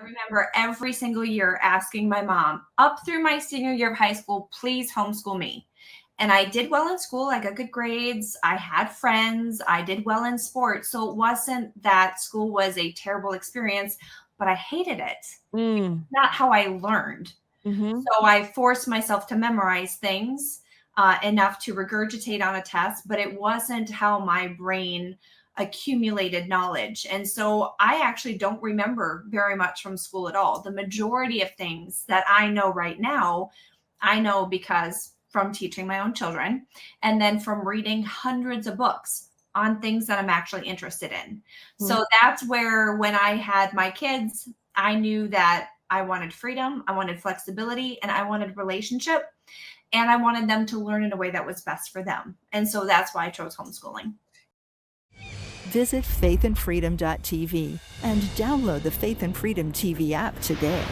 remember every single year asking my mom up through my senior year of high school, please homeschool me. And I did well in school. I got good grades. I had friends. I did well in sports. So it wasn't that school was a terrible experience, but I hated it. Not how I learned. So I forced myself to memorize things enough to regurgitate on a test, but it wasn't how my brain accumulated knowledge. And so I actually don't remember very much from school at all. The majority of things that I know right now, I know because from teaching my own children and then from reading hundreds of books on things that I'm actually interested in. So that's where when I had my kids, I knew that I wanted freedom, I wanted flexibility, and I wanted relationship. And I wanted them to learn in a way that was best for them. And so that's why I chose homeschooling. Visit faithandfreedom.tv and download the Faith and Freedom TV app today.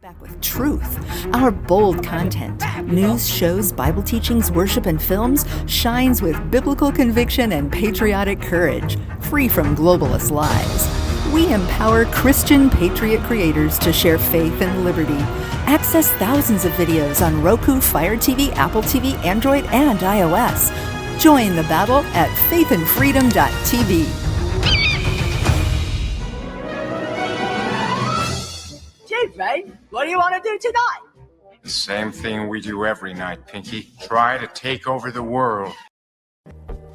Back with truth. Our bold content, news, shows, Bible teachings, worship, and films shines with biblical conviction and patriotic courage, free from globalist lies. We empower Christian patriot creators to share faith and liberty. Access thousands of videos on Roku, Fire TV, Apple TV, Android, and iOS. Join the battle at faithandfreedom.tv. Faith, what do you want to do tonight? The same thing we do every night, Pinky. Try to take over the world.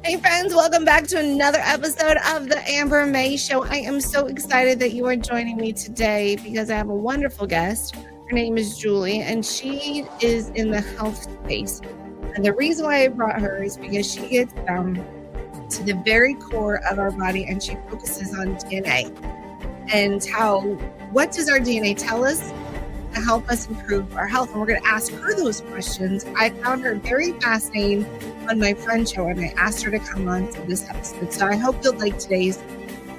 Hey friends, welcome back to another episode of the Amber May Show. I am so excited that you are joining me today because I have a wonderful guest. Her name is Julie, and she is in the health space. And the reason why I brought her is because she gets down to the very core of our body, and she focuses on DNA and what does our DNA tell us to help us improve our health? And we're going to ask her those questions. I found her very fascinating on my friend show, and I asked her to come on to this episode. So I hope you'll like today's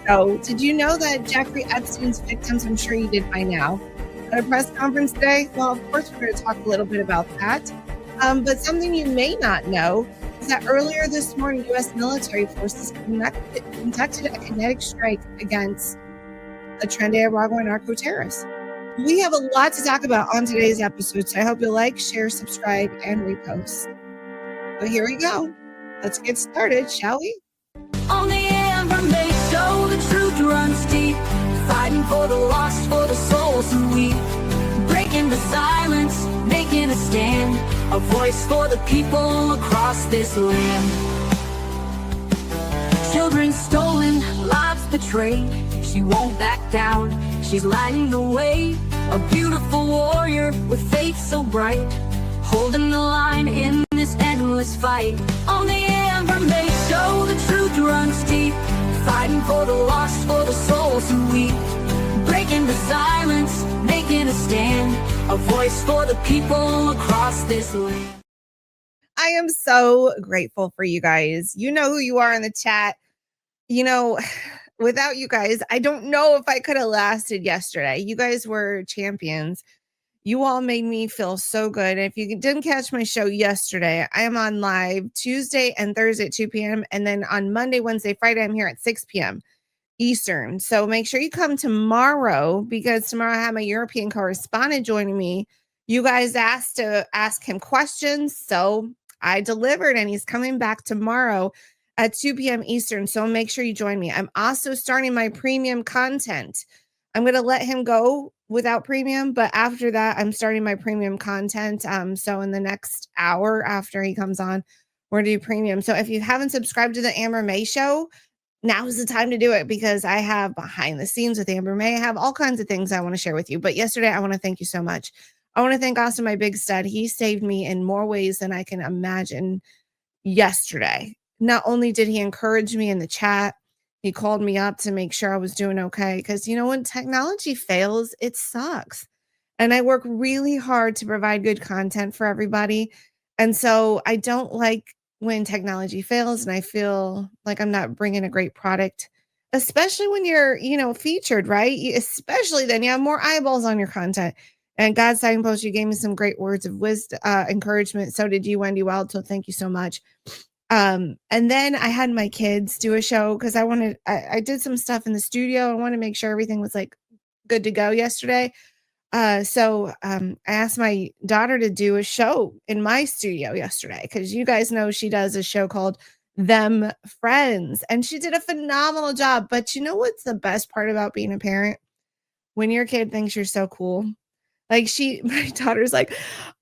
show. Did you know that Jeffrey Epstein's victims, I'm sure you did by now, at a press conference today? Well, of course, we're going to talk a little bit about that. But something you may not know is that earlier this morning, U.S. military forces conducted a kinetic strike against a Trinidad narco-terrorist. We have a lot to talk about on today's episode, so I hope you'll like, share, subscribe, and repost. But here we go. Let's get started, shall we? On the Amber May Show, the truth runs deep, fighting for the lost, for the souls who weep, breaking the silence, making a stand, a voice for the people across this land. Children stolen, lives betrayed, she won't back down, she's lighting the way, a beautiful warrior with faith so bright, holding the line in this endless fight. On the Amber May Show, the truth runs deep, fighting for the lost, for the souls who weep, breaking the silence, making a stand, a voice for the people across this land. I am so grateful for you guys. You know who you are in the chat. You know, without you guys, I don't know if I could have lasted yesterday. You guys were champions. You all made me feel so good. And if you didn't catch my show yesterday, I am on live Tuesday and Thursday at 2 p.m. And then on Monday, Wednesday, Friday, I'm here at 6 p.m. Eastern. So make sure you come tomorrow, because tomorrow I have my European correspondent joining me. You guys asked to ask him questions, so I delivered, and he's coming back tomorrow at 2 p.m. Eastern. So make sure you join me. I'm also starting my premium content. I'm going to let him go without premium, but after that, I'm starting my premium content. So in the next hour after he comes on, we're going to do premium. So if you haven't subscribed to the Amber May Show, now's the time to do it, because I have behind the scenes with Amber May. I have all kinds of things I want to share with you. But yesterday, I want to thank you so much. I want to thank Austin, my big stud. He saved me in more ways than I can imagine yesterday. Not only did he encourage me in the chat, he called me up to make sure I was doing okay. Because, you know, when technology fails, it sucks. And I work really hard to provide good content for everybody. And so I don't like when technology fails and I feel like I'm not bringing a great product, especially when you're, you know, featured, right? Especially then you have more eyeballs on your content. And God's Sign Post, you gave me some great words of wisdom, encouragement. So did you, Wendy Wild. So thank you so much. And then I had my kids do a show because I did some stuff in the studio. I want to make sure everything was like good to go yesterday. So I asked my daughter to do a show in my studio yesterday because you guys know she does a show called Them Friends, and she did a phenomenal job. But you know what's the best part about being a parent? When your kid thinks you're so cool. Like my daughter's like,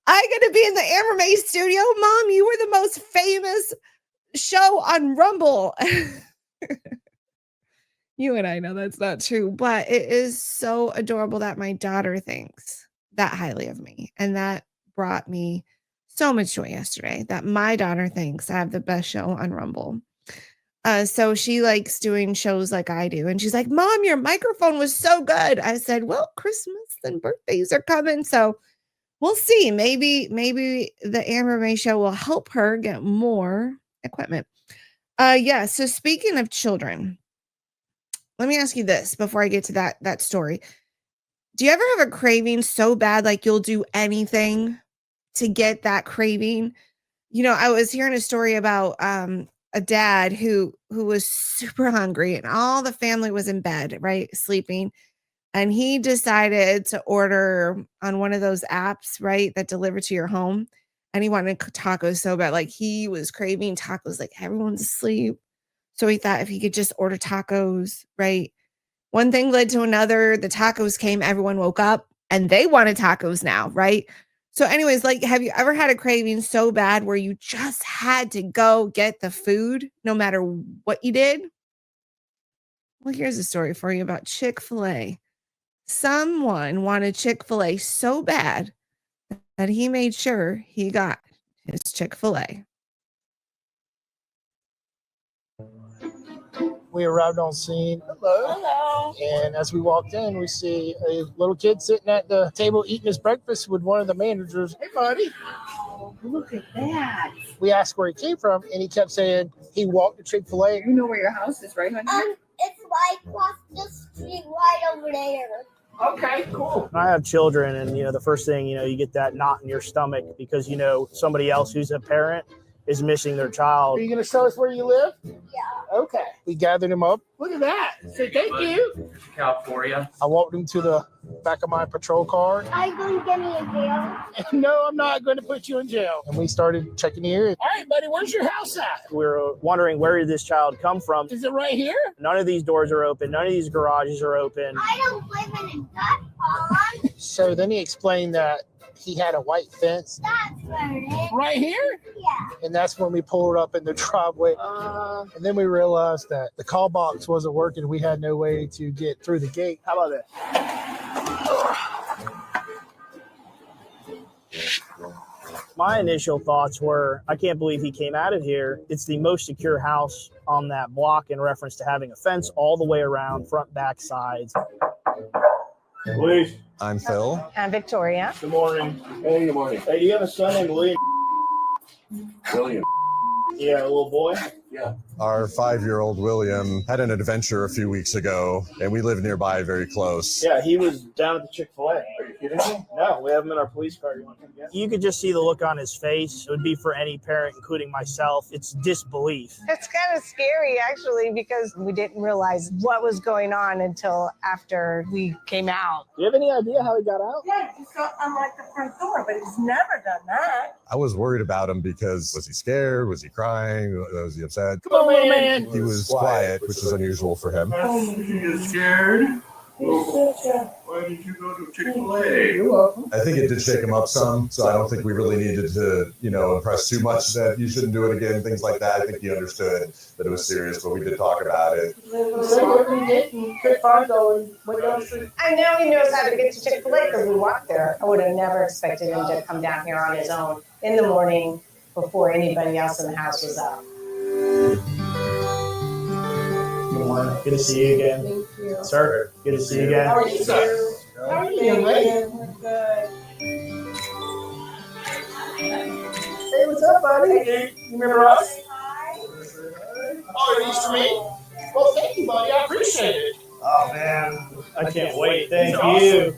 I get to be in the Amber May studio. Mom, you were the most famous show on Rumble. You and I know that's not true, but it is so adorable that my daughter thinks that highly of me. And that brought me so much joy yesterday that my daughter thinks I have the best show on Rumble. So she likes doing shows like I do. And she's like, Mom, your microphone was so good. I said, well, Christmas and birthdays are coming. So we'll see. Maybe the Amber May show will help her get more equipment. Yeah. So speaking of children, let me ask you this before I get to that story. Do you ever have a craving so bad, like you'll do anything to get that craving? You know, I was hearing a story about a dad who was super hungry and all the family was in bed, right, sleeping. And he decided to order on one of those apps, right, that deliver to your home. And he wanted tacos so bad. Like he was craving tacos, like everyone's asleep. So he thought if he could just order tacos, right? One thing led to another. The tacos came, everyone woke up and they wanted tacos now, right? So, anyways, like, have you ever had a craving so bad where you just had to go get the food no matter what you did? Well, here's a story for you about Chick-fil-A. Someone wanted Chick-fil-A so bad that he made sure he got his Chick-fil-A. We arrived on scene. Hello. And as we walked in, we see a little kid sitting at the table eating his breakfast with one of the managers. Hey, buddy. Oh, look at that. We asked where he came from, and he kept saying he walked to Chick-fil-A. You know where your house is, right, honey? It's right across the street, right over there. Okay, cool. I have children, and the first thing you get that knot in your stomach because somebody else who's a parent is missing their child. Are you going to show us where you live? Yeah. Okay. We gathered him up. Look at that. Say thank you. California. I walked him to the back of my patrol car. Are you going to get me in jail? No, I'm not going to put you in jail. And we started checking the area. All right, buddy, where's your house at? We were wondering, where did this child come from? Is it right here? None of these doors are open. None of these garages are open. I don't live in a duck pond. So then he explained that he had a white fence. That's where it is. Right here? Yeah. And that's when we pulled up in the driveway. And then we realized that the call box wasn't working. We had no way to get through the gate. How about that? My initial thoughts were, I can't believe he came out of here. It's the most secure house on that block in reference to having a fence all the way around, front, back, sides. Please. I'm Phil. I'm Victoria. Good morning. Hey, good morning. Hey, do you have a son named William? William. Yeah, a little boy? Yeah. Our 5-year-old William had an adventure a few weeks ago, and we live nearby very close. Yeah, he was down at the Chick-fil-A. Are you kidding me? No, we have him in our police car. You want to come get him? You could just see the look on his face. It would be for any parent, including myself. It's disbelief. It's kind of scary, actually, because we didn't realize what was going on until after we came out. Do you have any idea how he got out? Yeah, he just unlocked the front door, but he's never done that. I was worried about him because was he scared? Was he crying? Was he upset? Come on, man. He was quiet, which is unusual for him. Did you get scared? Why did you go to Chick-fil-A? You're welcome. I think it did shake him up some, so I don't think we really needed to, impress too much that you shouldn't do it again, things like that. I think he understood that it was serious, but we did talk about it. I know he knows how to get to Chick-fil-A because we walked there. I would have never expected him to come down here on his own in the morning before anybody else in the house was up. Good morning. Good to see you again. Thank you. Sir, good to see you again. How are you, sir? How are you, young lady? We're good. Hey, what's up, buddy? Hey, you remember us? Oh, you're used to me? Well, thank you, buddy. I appreciate it. Oh, man. I can't wait. Thank That's you.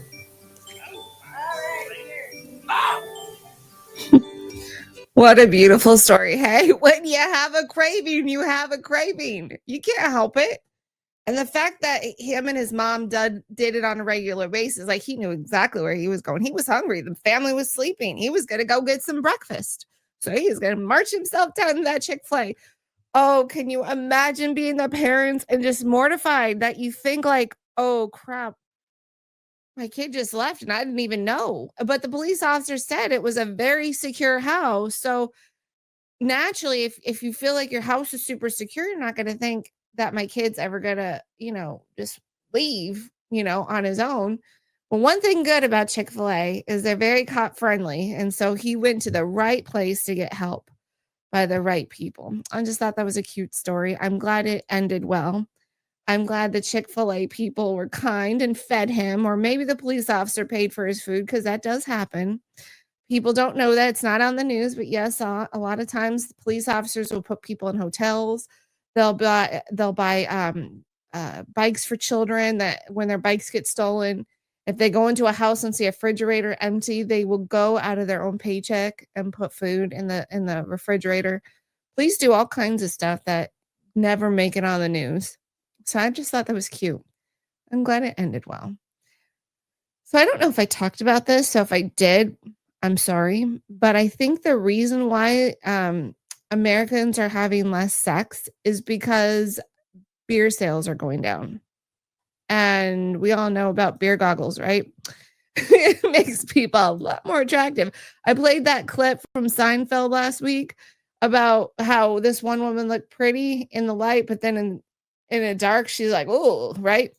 What a beautiful story. Hey, when you have a craving, you have a craving. You can't help it. And the fact that him and his mom did it on a regular basis, like he knew exactly where he was going. He was hungry. The family was sleeping. He was going to go get some breakfast. So he was going to march himself down to that Chick-fil-A. Oh, can you imagine being the parents and just mortified that you think like, oh, crap, my kid just left and I didn't even know. But the police officer said it was a very secure house. So naturally, if you feel like your house is super secure, you're not going to think that my kid's ever going to, just leave, on his own. But one thing good about Chick-fil-A is they're very cop friendly. And so he went to the right place to get help by the right people. I just thought that was a cute story. I'm glad it ended well. I'm glad the Chick-fil-A people were kind and fed him, or maybe the police officer paid for his food because that does happen. People don't know that it's not on the news, but yes, a lot of times police officers will put people in hotels. They'll buy bikes for children that when their bikes get stolen, if they go into a house and see a refrigerator empty, they will go out of their own paycheck and put food in the refrigerator. Police do all kinds of stuff that never make it on the news. So I just thought that was cute. I'm glad it ended well. So I don't know if I talked about this. So if I did, I'm sorry. But I think the reason why Americans are having less sex is because beer sales are going down. And we all know about beer goggles, right? It makes people a lot more attractive. I played that clip from Seinfeld last week about how this one woman looked pretty in the light, but then in the dark, she's like, oh, right?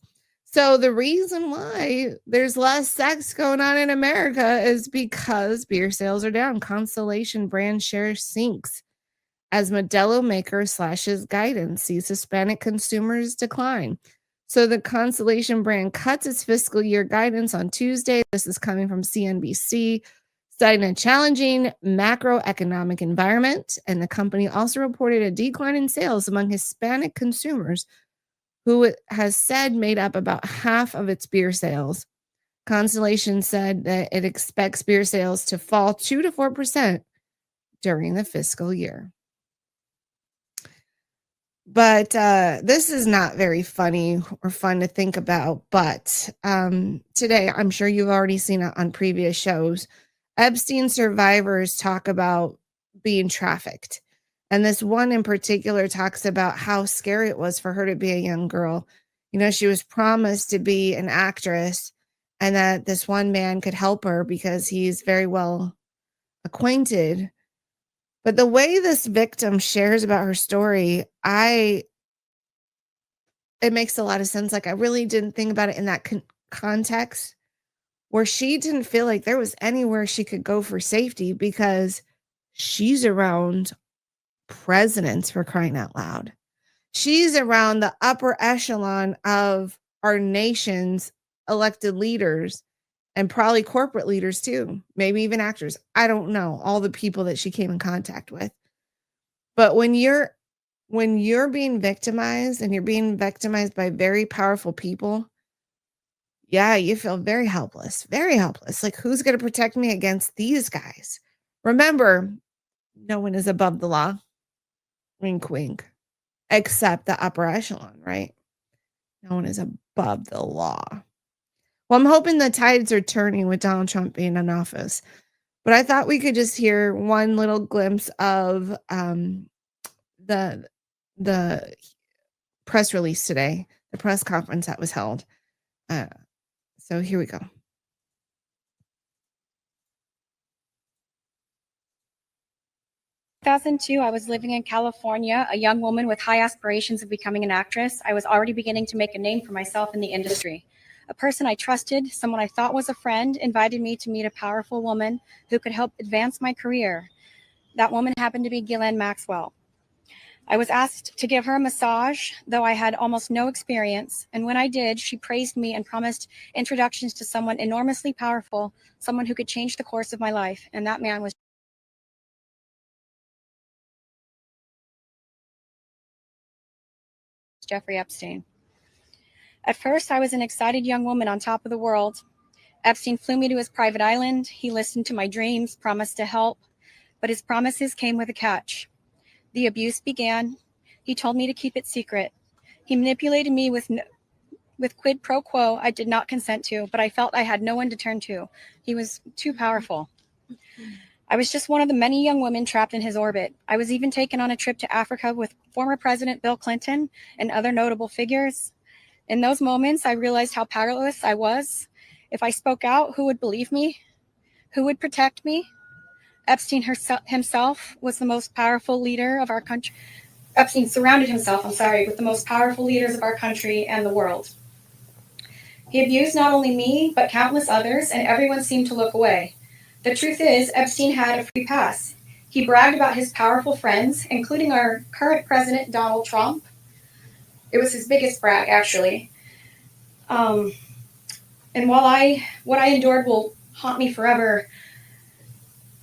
So the reason why there's less sex going on in America is because beer sales are down. Constellation brand share sinks as Modelo maker slashes guidance, sees Hispanic consumers decline. So the Constellation brand cuts its fiscal year guidance on Tuesday. This is coming from CNBC, citing a challenging macroeconomic environment. And the company also reported a decline in sales among Hispanic consumers, who it has said made up about half of its beer sales. Constellation said that it expects beer sales to fall 2 to 4% during the fiscal year. But this is not very funny or fun to think about. But today, I'm sure you've already seen it on previous shows. Epstein survivors talk about being trafficked. And this one in particular talks about how scary it was for her to be a young girl. She was promised to be an actress and that this one man could help her because he's very well acquainted. But the way this victim shares about her story, it makes a lot of sense. Like, I really didn't think about it in that context where she didn't feel like there was anywhere she could go for safety because she's around presidents, for crying out loud. She's around the upper echelon of our nation's elected leaders and probably corporate leaders too, maybe even actors. I don't know all the people that she came in contact with. But when you're being victimized and you're being victimized by very powerful people, yeah, you feel very helpless, very helpless. Like, who's going to protect me against these guys? Remember, no one is above the law. Wink, wink. Except the upper echelon, right? No one is above the law. Well, I'm hoping the tides are turning with Donald Trump being in office. But I thought we could just hear one little glimpse of the press release today, the press conference that was held. So here we go. 2002, I was living in California, a young woman with high aspirations of becoming an actress. I was already beginning to make a name for myself in the industry. A person I trusted, someone I thought was a friend, invited me to meet a powerful woman who could help advance my career. That woman happened to be Ghislaine Maxwell. I was asked to give her a massage, though I had almost no experience. And when I did, she praised me and promised introductions to someone enormously powerful, someone who could change the course of my life. And that man was Jeffrey Epstein. At first, I was an excited young woman on top of the world. Epstein flew me to his private island. He listened to my dreams, promised to help. but his promises came with a catch. The abuse began. He told me to keep it secret. He manipulated me with quid pro quo I did not consent to, but I felt I had no one to turn to. He was too powerful. I was just one of the many young women trapped in his orbit. I was even taken on a trip to Africa with former President Bill Clinton and other notable figures. In those moments, I realized how powerless I was. If I spoke out, who would believe me? Who would protect me? Epstein himself was the most powerful leader of our country. Epstein surrounded himself, with the most powerful leaders of our country and the world. He abused not only me, but countless others, and everyone seemed to look away. The truth is, Epstein had a free pass. He bragged about his powerful friends, including our current president, Donald Trump. It was his biggest brag, actually. And while what I endured will haunt me forever,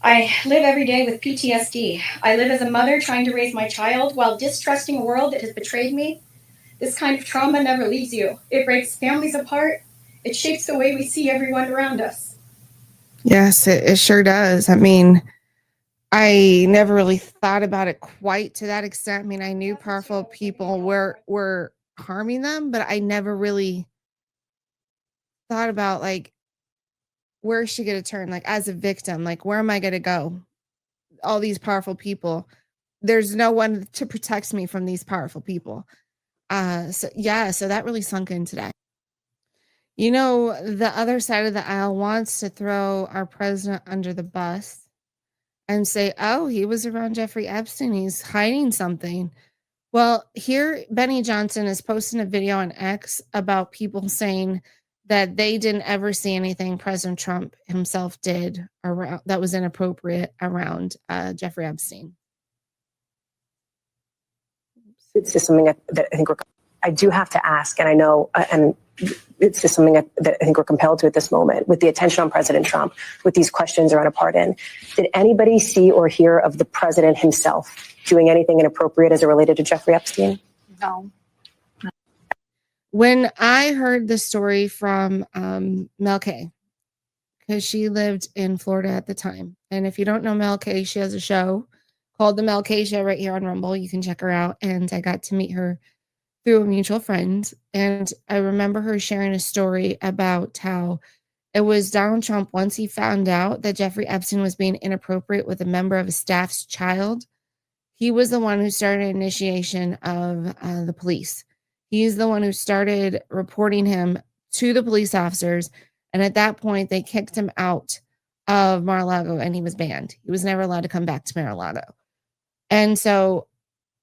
I live every day with PTSD. I live as a mother trying to raise my child while distrusting a world that has betrayed me. This kind of trauma never leaves you. It breaks families apart. It shapes the way we see everyone around us. Yes, it sure does. I mean, I never really thought about it quite to that extent. I mean, I knew powerful people were harming them, but I never really thought about, like, where is she going to turn? Like, as a victim, like, where am I going to go? All these powerful people. There's no one to protect me from these powerful people. So that really sunk in today. You know, the other side of the aisle wants to throw our president under the bus and say, oh, he was around Jeffrey Epstein. He's hiding something. Well, here, Benny Johnson is posting a video on X about people saying that they didn't ever see anything President Trump himself did around that was inappropriate around Jeffrey Epstein. It's just something that I think I do have to ask, and I know, and it's just something that I think we're compelled to at this moment, with the attention on President Trump, with these questions around a pardon. Did anybody see or hear of the president himself doing anything inappropriate as it related to Jeffrey Epstein? No. When I heard the story from Mel K, because she lived in Florida at the time. And if you don't know Mel K, she has a show called The Mel K Show right here on Rumble. You can check her out. And I got to meet her through a mutual friend. And I remember her sharing a story about how it was Donald Trump, once he found out that Jeffrey Epstein was being inappropriate with a member of his staff's child, he was the one who started initiation of the police. He's the one who started reporting him to the police officers. And at that point, they kicked him out of Mar-a-Lago and he was banned. He was never allowed to come back to Mar-a-Lago. And so,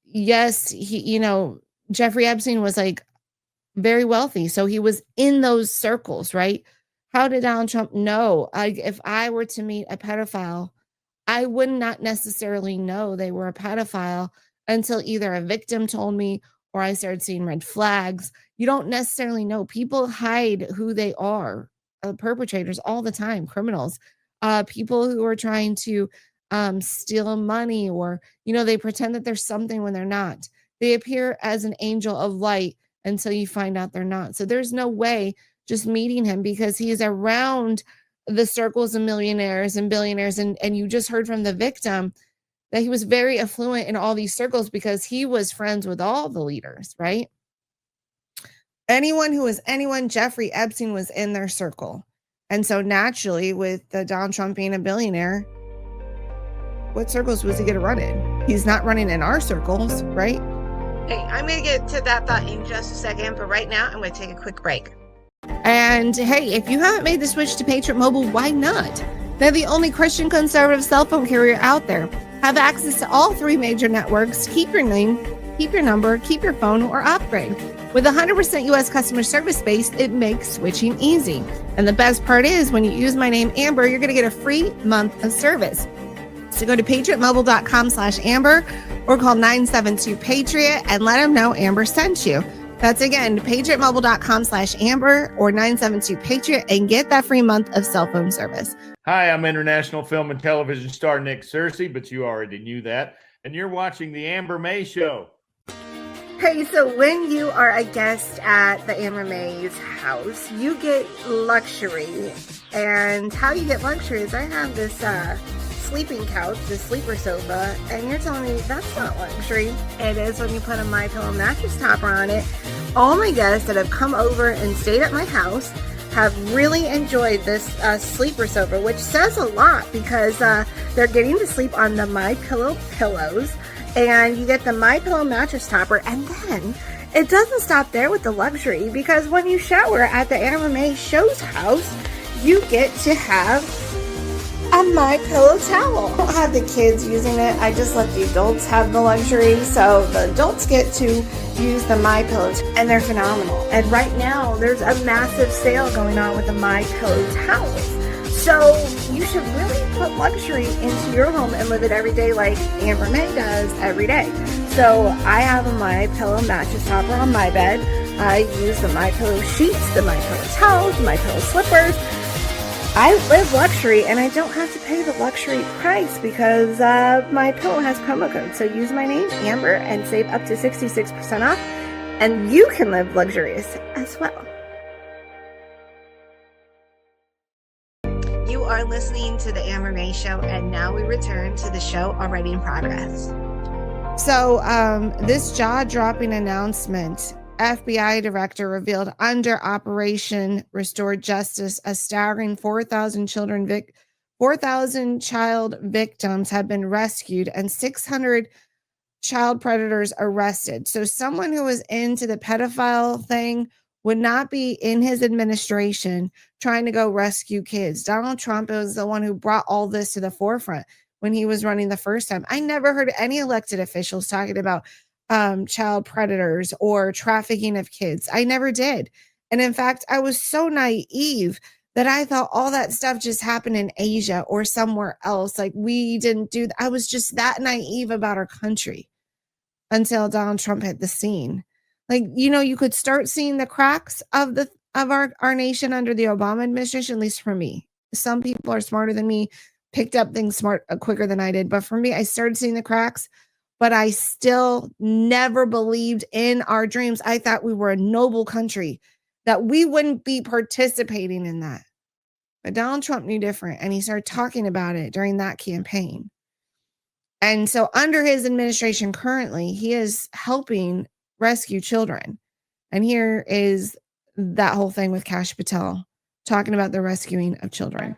yes, Jeffrey Epstein was like very wealthy. So he was in those circles, right? How did Donald Trump know? If I were to meet a pedophile, I would not necessarily know they were a pedophile until either a victim told me or I started seeing red flags. You don't necessarily know. People hide who they are. Perpetrators all the time, criminals, people who are trying to steal money, or, they pretend that there's something when they're not. They appear as an angel of light until you find out they're not. So there's no way just meeting him, because he's around the circles of millionaires and billionaires. And you just heard from the victim that he was very affluent in all these circles because he was friends with all the leaders, right? Jeffrey Epstein was in their circle. And so naturally, with Donald Trump being a billionaire, what circles was he going to run in? He's not running in our circles, right? Hey, I'm going to get to that thought in just a second, but right now I'm going to take a quick break. And hey, if you haven't made the switch to Patriot Mobile, why not? They're the only Christian conservative cell phone carrier out there. Have access to all 3 major networks. Keep your name, keep your number, keep your phone, or upgrade. With 100% U.S. customer service base, it makes switching easy. And the best part is, when you use my name, Amber, you're going to get a free month of service. So go to patriotmobile.com/Amber or call 972-PATRIOT and let them know Amber sent you. That's again, patriotmobile.com/Amber or 972-PATRIOT and get that free month of cell phone service. Hi, I'm international film and television star Nick Searcy, but you already knew that. And you're watching The Amber May Show. Hey, so when you are a guest at the Amber May's house, you get luxury. And how you get luxury is I have this sleeping couch, the sleeper sofa, and you're telling me that's not luxury. It is when you put a MyPillow mattress topper on it. All my guests that have come over and stayed at my house have really enjoyed this sleeper sofa, which says a lot because they're getting to sleep on the MyPillow pillows, and you get the MyPillow mattress topper, and then it doesn't stop there with the luxury, because when you shower at the Anna May Show's house, you get to have a MyPillow towel. I don't have the kids using it. I just let the adults have the luxury. So the adults get to use the MyPillow, and they're phenomenal. And right now, there's a massive sale going on with the MyPillow towels. So you should really put luxury into your home and live it every day like Amber May does every day. So I have a MyPillow mattress topper on my bed. I use the MyPillow sheets, the MyPillow towels, the MyPillow slippers. I live luxury, and I don't have to pay the luxury price because MyPillow has promo code. So use my name, Amber, and save up to 66% off, and you can live luxurious as well. You are listening to the Amber May Show, and now we return to the show already in progress. So this jaw-dropping announcement, FBI director revealed under Operation Restore Justice, a staggering 4,000 child victims have been rescued and 600 child predators arrested. So someone who was into the pedophile thing would not be in his administration trying to go rescue kids. Donald Trump was the one who brought all this to the forefront when he was running the first time. I never heard any elected officials talking about child predators or trafficking of kids. I never did. And in fact, I was so naive that I thought all that stuff just happened in Asia or somewhere else. Like we didn't do that. I was just that naive about our country until Donald Trump hit the scene. Like, you know, you could start seeing the cracks of our nation under the Obama administration, at least for me. Some people are smarter than me, picked up things quicker than I did. But for me, I started seeing the cracks. But I still never believed in our dreams. I thought we were a noble country, that we wouldn't be participating in that. But Donald Trump knew different, and he started talking about it during that campaign. And so under his administration currently, he is helping rescue children. And here is that whole thing with Kash Patel talking about the rescuing of children.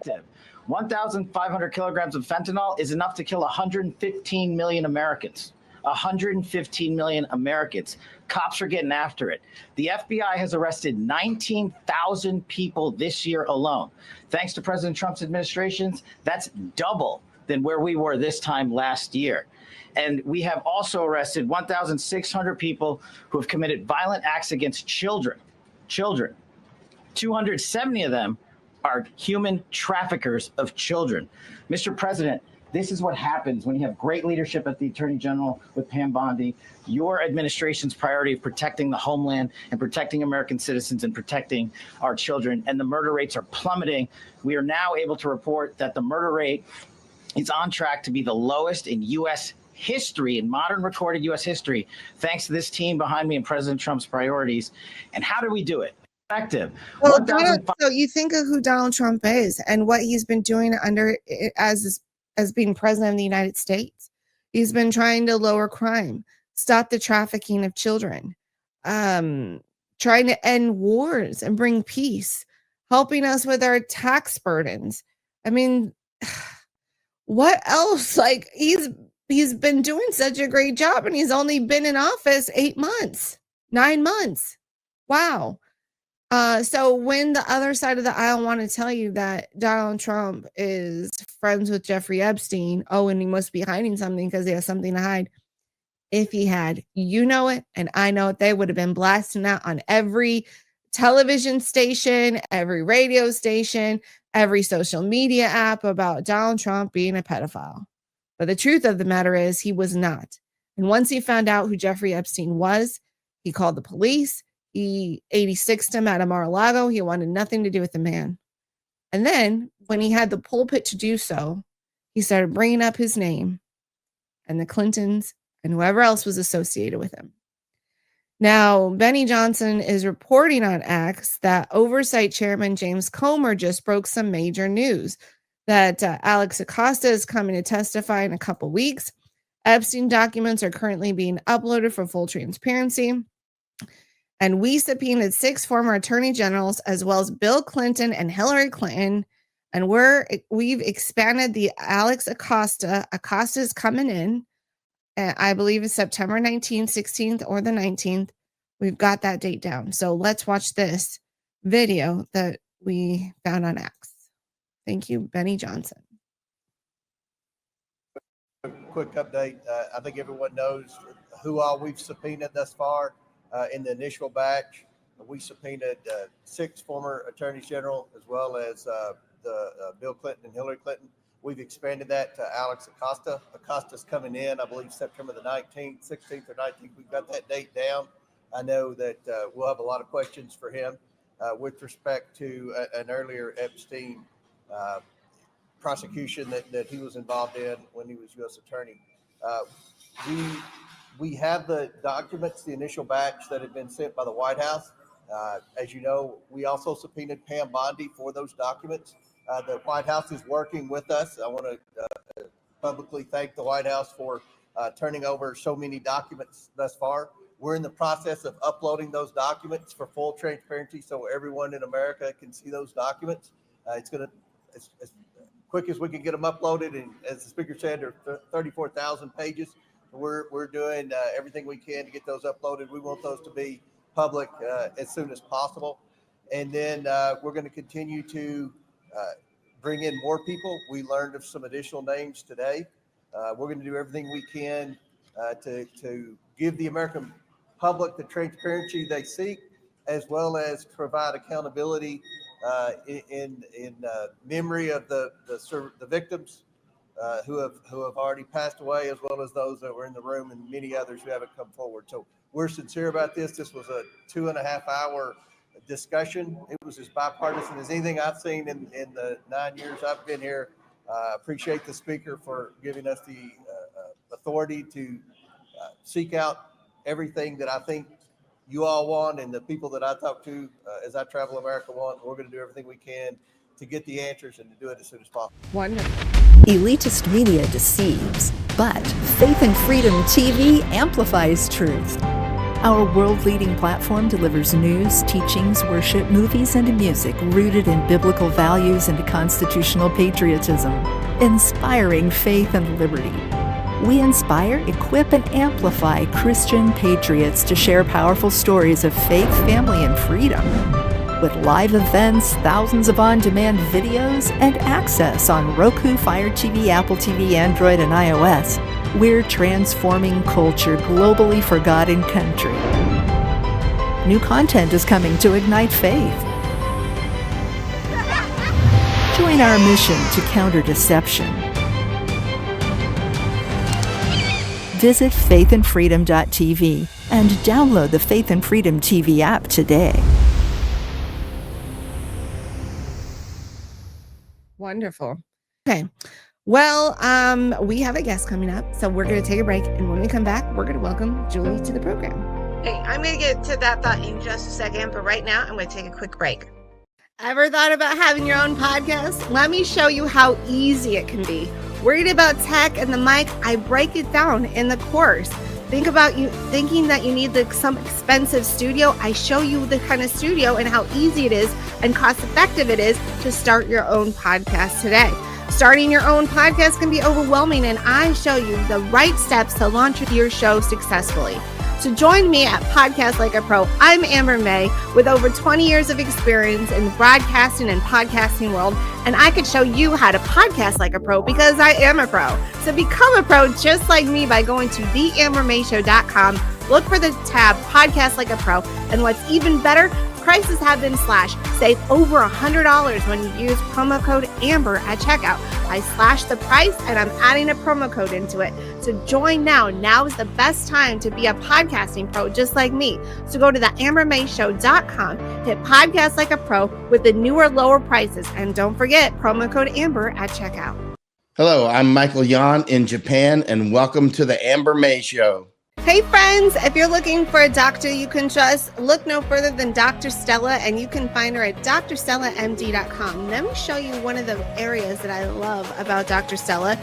1,500 kilograms of fentanyl is enough to kill 115 million Americans. 115 million Americans. Cops are getting after it. The FBI has arrested 19,000 people this year alone. Thanks to President Trump's administrations, that's double than where we were this time last year. And we have also arrested 1,600 people who have committed violent acts against children. 270 of them are human traffickers of children. Mr. President, this is what happens when you have great leadership at the Attorney General with Pam Bondi. Your administration's priority of protecting the homeland and protecting American citizens and protecting our children, and the murder rates are plummeting. We are now able to report that the murder rate is on track to be the lowest in U.S. history, in modern recorded U.S. history, thanks to this team behind me and President Trump's priorities. And how do we do it? Effective. Well, so you think of who Donald Trump is and what he's been doing under as being president of the United States. He's been trying to lower crime, stop the trafficking of children, trying to end wars and bring peace, helping us with our tax burdens. I mean, what else? Like he's been doing such a great job, and he's only been in office 8 months, 9 months. Wow. So when the other side of the aisle want to tell you that Donald Trump is friends with Jeffrey Epstein, oh, and he must be hiding something because he has something to hide. If he had, you know it, and I know it, they would have been blasting out on every television station, every radio station, every social media app about Donald Trump being a pedophile. But the truth of the matter is he was not. And once he found out who Jeffrey Epstein was, he called the police. He 86'd him at a Mar-a-Lago. He wanted nothing to do with the man. And then when he had the pulpit to do so, he started bringing up his name and the Clintons and whoever else was associated with him. Now, Benny Johnson is reporting on X that Oversight Chairman James Comer just broke some major news. that Alex Acosta is coming to testify in a couple weeks. Epstein documents are currently being uploaded for full transparency. And we subpoenaed 6 former attorney generals, as well as Bill Clinton and Hillary Clinton. And we've expanded the Alex Acosta. Acosta's coming in, I believe it's September 19th, 16th, or the 19th. We've got that date down. So let's watch this video that we found on X. Thank you, Benny Johnson. Quick update. I think everyone knows who all we've subpoenaed thus far. In the initial batch, we subpoenaed 6 former attorneys general, as well as Bill Clinton and Hillary Clinton. We've expanded that to Alex Acosta. Acosta's coming in, I believe, September the 19th, 16th or 19th. We've got that date down. I know that we'll have a lot of questions for him with respect to an earlier Epstein prosecution that he was involved in when he was U.S. attorney. We have the documents, the initial batch that had been sent by the White House. As you know, we also subpoenaed Pam Bondi for those documents. The White House is working with us. I want to publicly thank the White House for turning over so many documents thus far. We're in the process of uploading those documents for full transparency so everyone in America can see those documents. It's going to, as quick as we can get them uploaded, and as the speaker said, there are 34,000 pages. We're doing everything we can to get those uploaded. We want those to be public as soon as possible. And then we're going to continue to bring in more people. We learned of some additional names today. We're going to do everything we can to give the American public the transparency they seek, as well as provide accountability in memory of the victims who have already passed away, as well as those that were in the room, and many others who haven't come forward. So we're sincere about this. This was a 2.5-hour discussion. It was as bipartisan as anything I've seen in the 9 years I've been here. Appreciate the speaker for giving us the authority to seek out everything that I think you all want, and the people that I talk to as I travel America want. We're going to do everything we can to get the answers and to do it as soon as possible. Wonderful. Elitist media deceives, but Faith and Freedom TV amplifies truth. Our world-leading platform delivers news, teachings, worship, movies, and music rooted in biblical values and constitutional patriotism, inspiring faith and liberty. We inspire, equip, and amplify Christian patriots to share powerful stories of faith, family, and freedom. With live events, thousands of on-demand videos, and access on Roku, Fire TV, Apple TV, Android, and iOS, we're transforming culture globally for God and country. New content is coming to ignite faith. Join our mission to counter deception. Visit faithandfreedom.tv and download the Faith and Freedom TV app today. Wonderful. Okay. Well, we have a guest coming up, so we're going to take a break. And when we come back, we're going to welcome Julie to the program. Hey, I'm going to get to that thought in just a second, but right now I'm going to take a quick break. Ever thought about having your own podcast? Let me show you how easy it can be. Worried about tech and the mic? I break it down in the course. Thinking that you need some expensive studio? I show you the kind of studio and how easy it is and cost effective it is to start your own podcast today. Starting your own podcast can be overwhelming, and I show you the right steps to launch your show successfully. So join me at Podcast Like a Pro. I'm Amber May with over 20 years of experience in the broadcasting and podcasting world, and I could show you how to podcast like a pro because I am a pro. So become a pro just like me by going to theambermayshow.com. Look for the tab Podcast Like a Pro, and what's even better, prices have been slashed. Save over $100 when you use promo code AMBER at checkout. I slashed the price and I'm adding a promo code into it. So join now. Now is the best time to be a podcasting pro just like me. So go to theambermayshow.com, hit Podcast Like a Pro with the newer, lower prices. And don't forget promo code AMBER at checkout. Hello, I'm Michael Yan in Japan, and welcome to the Amber May Show. Hey friends, if you're looking for a doctor you can trust, look no further than Dr. Stella, and you can find her at drstellamd.com. Let me show you one of the areas that I love about Dr. Stella.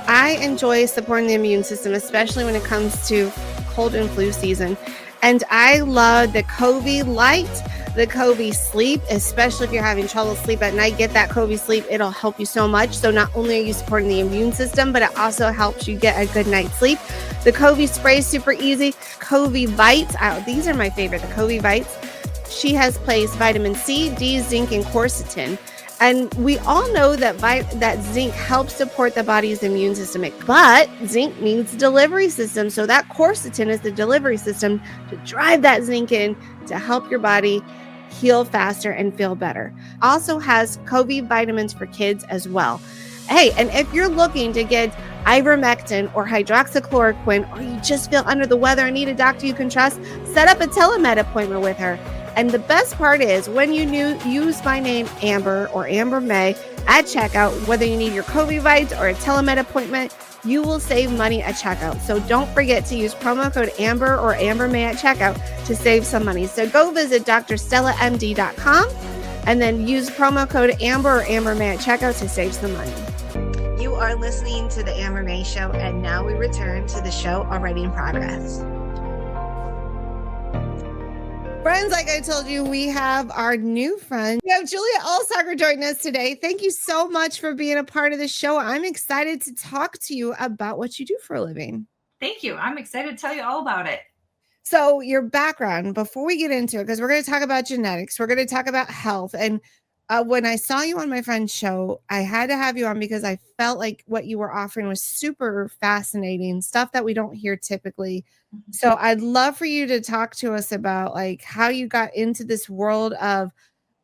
I enjoy supporting the immune system, especially when it comes to cold and flu season. And I love the COVID Light, the COVID Sleep, especially if you're having trouble sleep at night. Get that COVID Sleep. It'll help you so much. So not only are you supporting the immune system, but it also helps you get a good night's sleep. The COVID Spray is super easy. COVID Vites, these are my favorite, the COVID Vites. She has placed vitamin C, D, zinc, and quercetin. And we all know that that zinc helps support the body's immune system, but zinc needs delivery system. So that quercetin is the delivery system to drive that zinc in to help your body heal faster and feel better. Also has COVID vitamins for kids as well. Hey, and if you're looking to get ivermectin or hydroxychloroquine, or you just feel under the weather and need a doctor you can trust, set up a telemed appointment with her. And the best part is when you use my name, Amber or Amber May, at checkout, whether you need your COVID Vites or a telemed appointment, you will save money at checkout. So don't forget to use promo code Amber or Amber May at checkout to save some money. So go visit drstellamd.com and then use promo code Amber or Amber May at checkout to save some money. You are listening to the Amber May Show, and now we return to the show already in progress. Friends, like I told you, we have our new friend. We have Julia Alsager joining us today. Thank you so much for being a part of the show. I'm excited to talk to you about what you do for a living. Thank you. I'm excited to tell you all about it. So your background, before we get into it, because we're going to talk about genetics, we're going to talk about health. And when I saw you on my friend's show, I had to have you on because I felt like what you were offering was super fascinating, stuff that we don't hear typically. So I'd love for you to talk to us about like how you got into this world of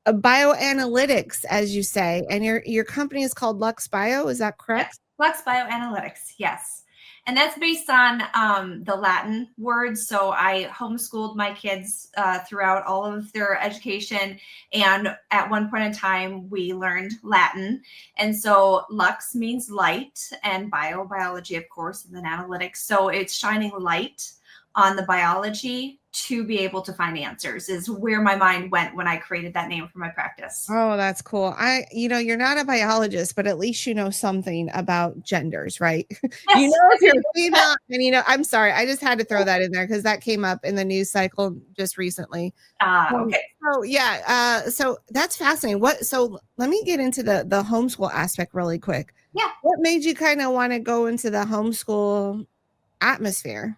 bioanalytics, as you say, and your company is called Lux Bio. Is that correct? Yes. Lux Bioanalytics. Yes. And that's based on the Latin words. So I homeschooled my kids throughout all of their education. And at one point in time, we learned Latin. And so lux means light, and biology, of course, and then analytics. So it's shining light on the biology to be able to find answers is where my mind went when I created that name for my practice. Oh, that's cool. You're not a biologist, but at least you know something about genders, right? Yes. You know if you're female, and I'm sorry, I just had to throw that in there because that came up in the news cycle just recently. Okay. So yeah, so that's fascinating. So let me get into the homeschool aspect really quick. Yeah. What made you kind of want to go into the homeschool atmosphere?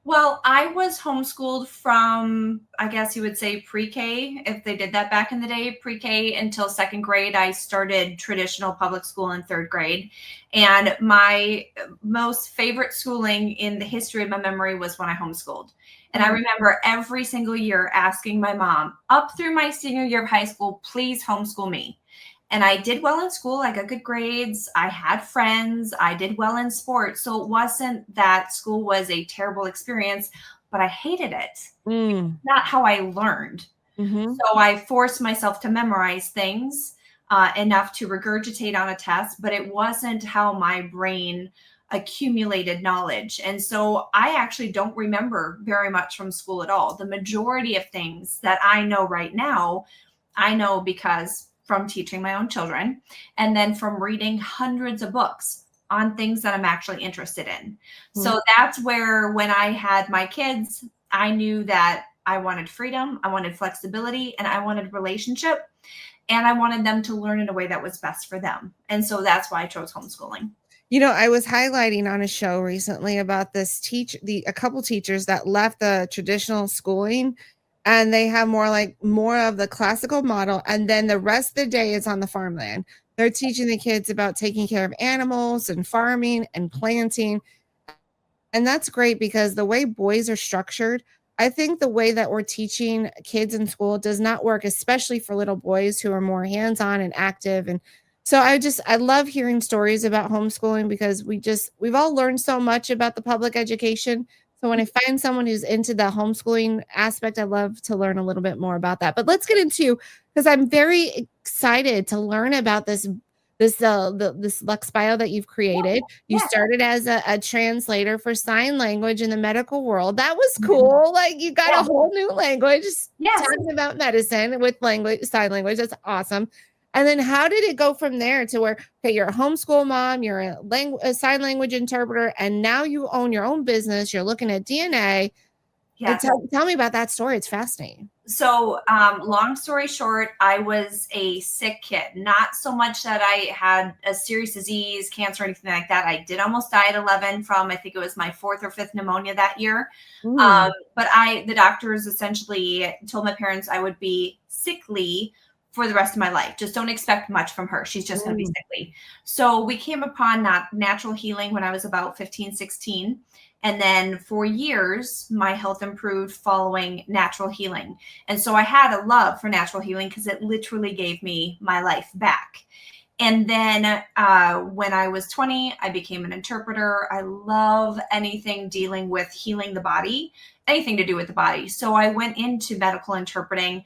Well, I was homeschooled from, I guess you would say pre-K, if they did that back in the day, pre-K until second grade. I started traditional public school in third grade. And my most favorite schooling in the history of my memory was when I homeschooled. And I remember every single year asking my mom, up through my senior year of high school, please homeschool me. And I did well in school. I got good grades. I had friends. I did well in sports. So it wasn't that school was a terrible experience, but I hated it. Not how I learned. So I forced myself to memorize things enough to regurgitate on a test, but it wasn't how my brain accumulated knowledge. And so I actually don't remember very much from school at all. The majority of things that I know right now, I know because from teaching my own children, and then from reading hundreds of books on things that I'm actually interested in. So that's where, when I had my kids, I knew that I wanted freedom, I wanted flexibility, and I wanted relationship, and I wanted them to learn in a way that was best for them. And so that's why I chose homeschooling. I was highlighting on a show recently about this a couple teachers that left the traditional schooling, and they have more of the classical model. And then the rest of the day is on the farmland. They're teaching the kids about taking care of animals and farming and planting. And that's great because the way boys are structured, I think the way that we're teaching kids in school does not work, especially for little boys who are more hands-on and active. And so I love hearing stories about homeschooling because we've all learned so much about the public education. So when I find someone who's into the homeschooling aspect, I love to learn a little bit more about that. But let's get into, because I'm very excited to learn about this this Lux Bio that you've created. You Yeah. started as a translator for sign language in the medical world. That was cool. Like you got a whole new language talking about medicine with sign language. That's awesome. And then how did it go from there to where, okay, you're a homeschool mom, you're a sign language interpreter, and now you own your own business. You're looking at DNA. Yes. Tell me about that story. It's fascinating. So, long story short, I was a sick kid. Not so much that I had a serious disease, cancer, or anything like that. I did almost die at 11 from, I think it was my 4th or 5th pneumonia that year. But the doctors essentially told my parents I would be sickly for the rest of my life. Just don't expect much from her. She's just going to be sickly. So we came upon natural healing when I was about 15, 16. And then for years, my health improved following natural healing. And so I had a love for natural healing because it literally gave me my life back. And then when I was 20, I became an interpreter. I love anything dealing with healing the body, anything to do with the body. So I went into medical interpreting.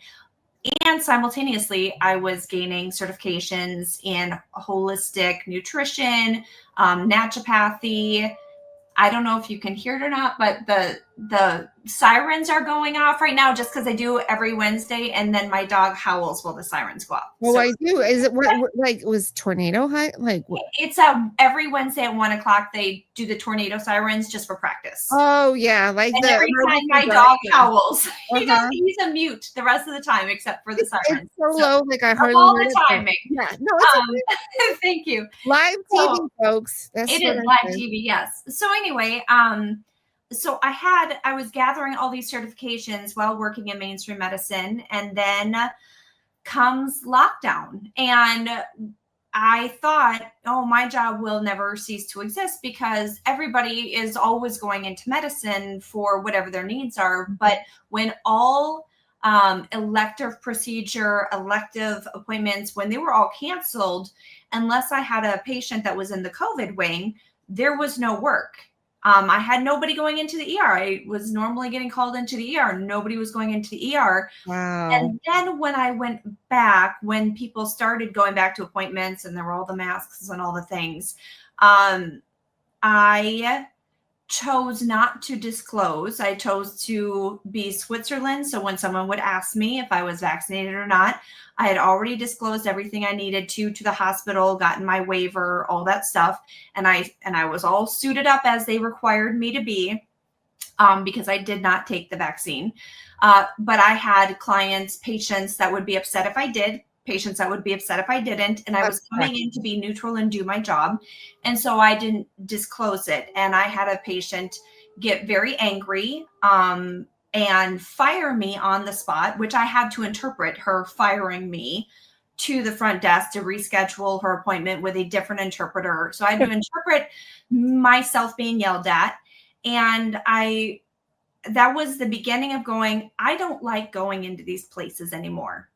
And simultaneously, I was gaining certifications in holistic nutrition, naturopathy. I don't know if you can hear it or not, but the sirens are going off right now just because I do every Wednesday, and then my dog howls while the sirens go off. Well, I do. Is it what like was tornado high? Like what? It's every Wednesday at 1 o'clock they do the tornado sirens just for practice. Oh yeah, like and every time my dog howls, Uh-huh. he's a mute the rest of the time except for the sirens. It's so low, like I hardly all heard the it, but- timing. Yeah, no, it's okay. Thank you. Live TV, So, folks. That's it what is I'm live saying. TV, yes. So anyway, so I was gathering all these certifications while working in mainstream medicine, and then comes lockdown, and I thought, oh, my job will never cease to exist because everybody is always going into medicine for whatever their needs are. But when all elective appointments, when they were all canceled, unless I had a patient that was in the COVID wing, there was no work. I had nobody going into the ER. I was normally getting called into the ER. Nobody was going into the ER. Wow. And then when I went back, when people started going back to appointments and there were all the masks and all the things, I chose not to disclose. I chose to be Switzerland. So when someone would ask me if I was vaccinated or not, I had already disclosed everything I needed to the hospital, gotten my waiver, all that stuff. And I was all suited up as they required me to be, because I did not take the vaccine. But I had patients that would be upset if I did, patients that would be upset if I didn't. And I was coming in to be neutral and do my job. And so I didn't disclose it. And I had a patient get very angry and fire me on the spot, which I had to interpret her firing me to the front desk to reschedule her appointment with a different interpreter. So I had to interpret myself being yelled at. And that was the beginning of going, I don't like going into these places anymore.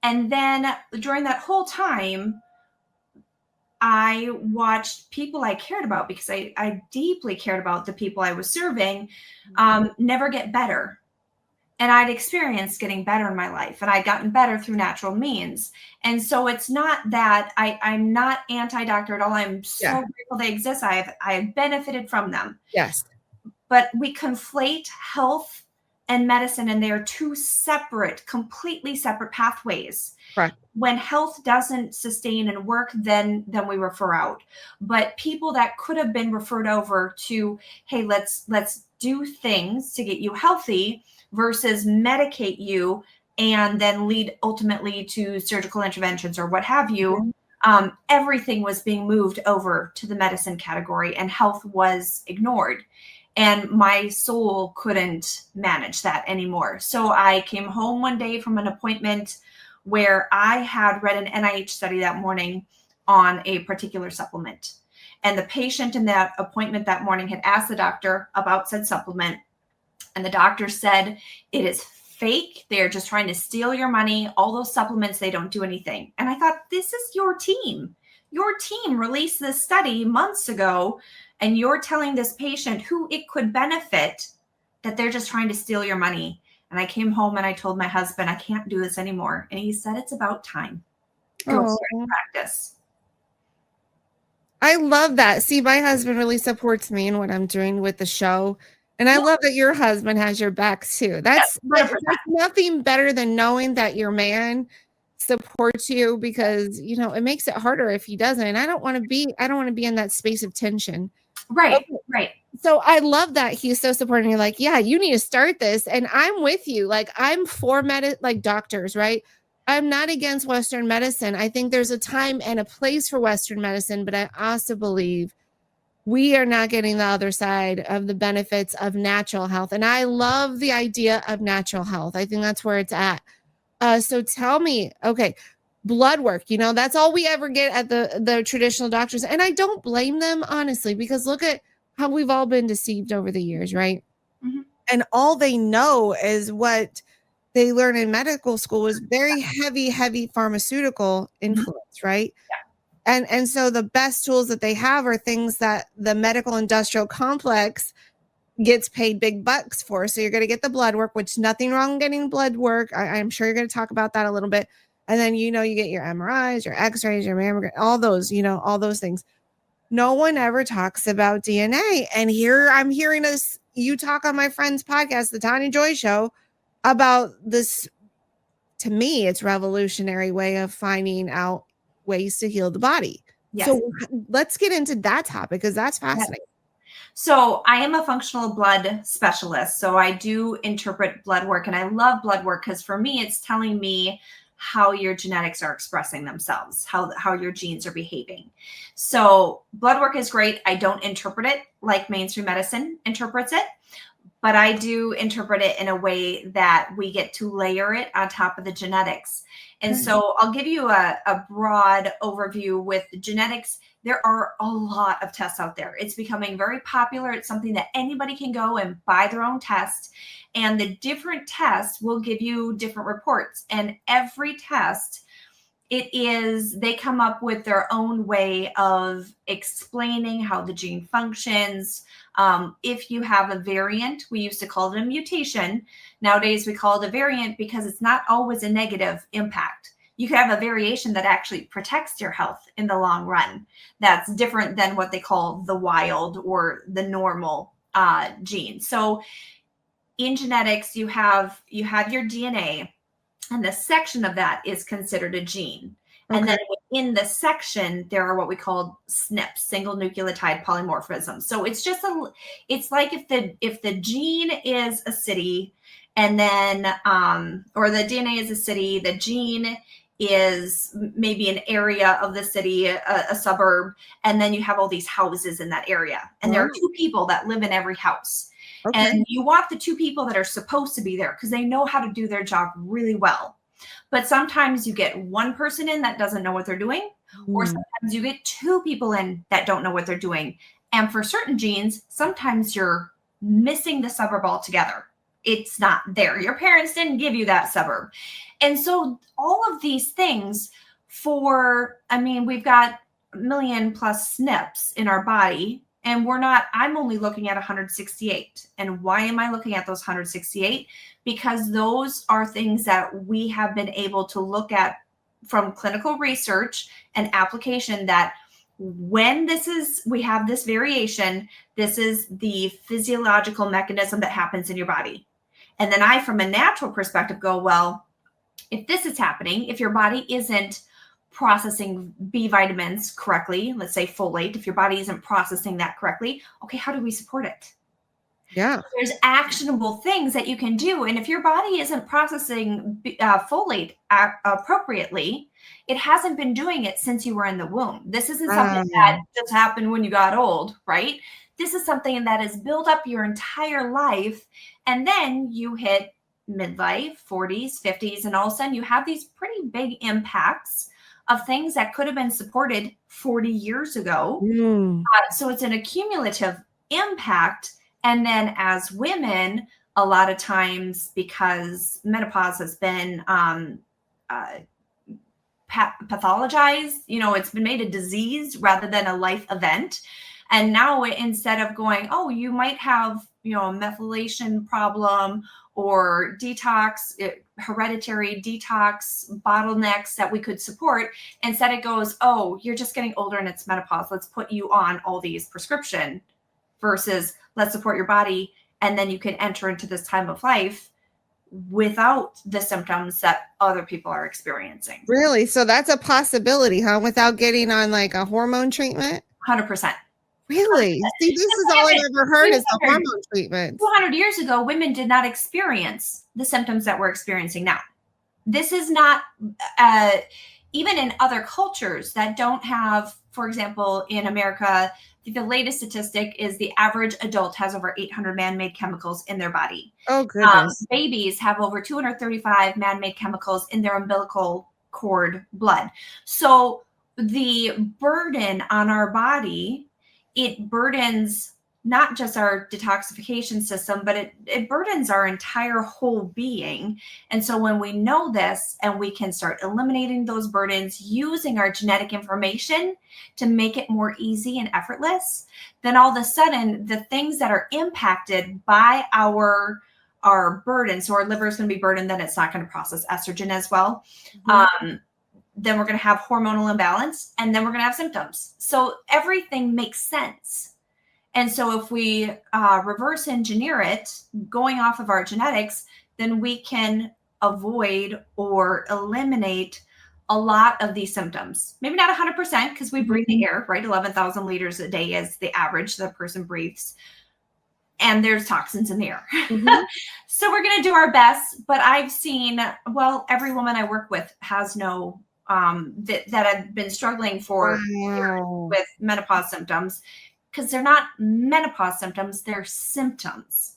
And then during that whole time, I watched people I cared about, because I deeply cared about the people I was serving, never get better. And I'd experienced getting better in my life, and I'd gotten better through natural means. And so it's not that I'm not anti-doctor at all. I'm so grateful they exist. I have benefited from them. Yes. But we conflate health and medicine, and they are two completely separate pathways. Right. When health doesn't sustain and work, then we refer out. But people that could have been referred over to, hey, let's do things to get you healthy, versus medicate you and then lead ultimately to surgical interventions or what have you. Everything was being moved over to the medicine category, and health was ignored. And my soul couldn't manage that anymore. So I came home one day from an appointment where I had read an NIH study that morning on a particular supplement. And the patient in that appointment that morning had asked the doctor about said supplement. And the doctor said, it is fake. They're just trying to steal your money. All those supplements, they don't do anything. And I thought, this is your team. Your team released this study months ago, and you're telling this patient who it could benefit that they're just trying to steal your money. And I came home and I told my husband, I can't do this anymore. And he said, it's about time. Go start practice. I love that. See, my husband really supports me in what I'm doing with the show. And I love that your husband has your back too. Yes, 100%. There's nothing better than knowing that your man supports you, because it makes it harder if he doesn't. I don't want to be in that space of tension. Right, Okay. right. So I love that he's so supporting. You're like, yeah, you need to start this. And I'm with you. Like, I'm for doctors, right? I'm not against Western medicine. I think there's a time and a place for Western medicine, but I also believe we are not getting the other side of the benefits of natural health. And I love the idea of natural health. I think that's where it's at. So tell me, okay, blood work, that's all we ever get at the traditional doctors. And I don't blame them, honestly, because look at how we've all been deceived over the years, right? Mhm. And all they know is what they learn in medical school is very heavy pharmaceutical influence, right? And so the best tools that they have are things that the medical industrial complex gets paid big bucks for. So you're going to get the blood work, which nothing wrong getting blood work. I'm sure you're going to talk about that a little bit. And then, you get your MRIs, your x-rays, your mammogram, all those, all those things. No one ever talks about DNA. And here I'm hearing you talk on my friend's podcast, the Tanya Joy Show, about this. To me, it's revolutionary way of finding out ways to heal the body. Yes. So let's get into that topic, because that's fascinating. So I am a functional blood specialist. So I do interpret blood work, and I love blood work because for me, it's telling me how your genetics are expressing themselves, how your genes are behaving. So blood work is great. I don't interpret it like mainstream medicine interprets it, but I do interpret it in a way that we get to layer it on top of the genetics. And so I'll give you a broad overview with genetics. There are a lot of tests out there. It's becoming very popular. It's something that anybody can go and buy their own test. And the different tests will give you different reports. And every test, they come up with their own way of explaining how the gene functions. If you have a variant, we used to call it a mutation. Nowadays, we call it a variant because it's not always a negative impact. You could have a variation that actually protects your health in the long run. That's different than what they call the wild or the normal gene. So in genetics, you have your DNA, and the section of that is considered a gene. Okay. And then within the section, there are what we call SNPs, single nucleotide polymorphisms. So it's just it's like if the gene is a city, and then or the DNA is a city, the gene is maybe an area of the city, a suburb, and then you have all these houses in that area. And there are two people that live in every house. Okay. And you want the two people that are supposed to be there because they know how to do their job really well. But sometimes you get one person in that doesn't know what they're doing, or sometimes you get two people in that don't know what they're doing. And for certain genes, sometimes you're missing the suburb altogether. It's not there. Your parents didn't give you that suburb. And so all of these things we've got 1 million plus SNPs in our body. And I'm only looking at 168. And why am I looking at those 168? Because those are things that we have been able to look at from clinical research and application, that when we have this variation, this is the physiological mechanism that happens in your body. And then I, from a natural perspective, go, well, if this is happening, if your body isn't processing B vitamins correctly, let's say folate, if your body isn't processing that correctly, okay, how do we support it? Yeah. There's actionable things that you can do. And if your body isn't processing folate appropriately, it hasn't been doing it since you were in the womb. This isn't something that just happened when you got old, right? This is something that is built up your entire life. And then you hit midlife, 40s, 50s, and all of a sudden you have these pretty big impacts of things that could have been supported 40 years ago. So it's an accumulative impact. And then as women, a lot of times, because menopause has been pathologized, it's been made a disease rather than a life event. And now instead of going, oh, you might have, a methylation problem, or hereditary detox bottlenecks that we could support. Instead it goes, oh, you're just getting older and it's menopause, let's put you on all these prescription, versus let's support your body and then you can enter into this time of life without the symptoms that other people are experiencing. Really? So that's a possibility, huh? Without getting on like a hormone treatment? 100%. Really? See, this is all I've ever heard is the hormone treatment. 200 years ago, women did not experience the symptoms that we're experiencing now. This is not, even in other cultures that don't have, for example, in America, the latest statistic is the average adult has over 800 man-made chemicals in their body. Oh, goodness. Babies have over 235 man-made chemicals in their umbilical cord blood. So the burden on our body, it burdens not just our detoxification system, but it burdens our entire whole being. And so when we know this and we can start eliminating those burdens using our genetic information to make it more easy and effortless, then all of a sudden the things that are impacted by our burden, so our liver is going to be burdened, then it's not going to process estrogen as well. Then we're going to have hormonal imbalance, and then we're going to have symptoms. So everything makes sense. And so if we reverse engineer it, going off of our genetics, then we can avoid or eliminate a lot of these symptoms. Maybe not 100% because we breathe the air, right? 11,000 liters a day is the average the person breathes. And there's toxins in the air. So we're going to do our best. But I've seen, well, every woman I work with has no, that have been struggling for years with menopause symptoms. Because they're not menopause symptoms, they're symptoms.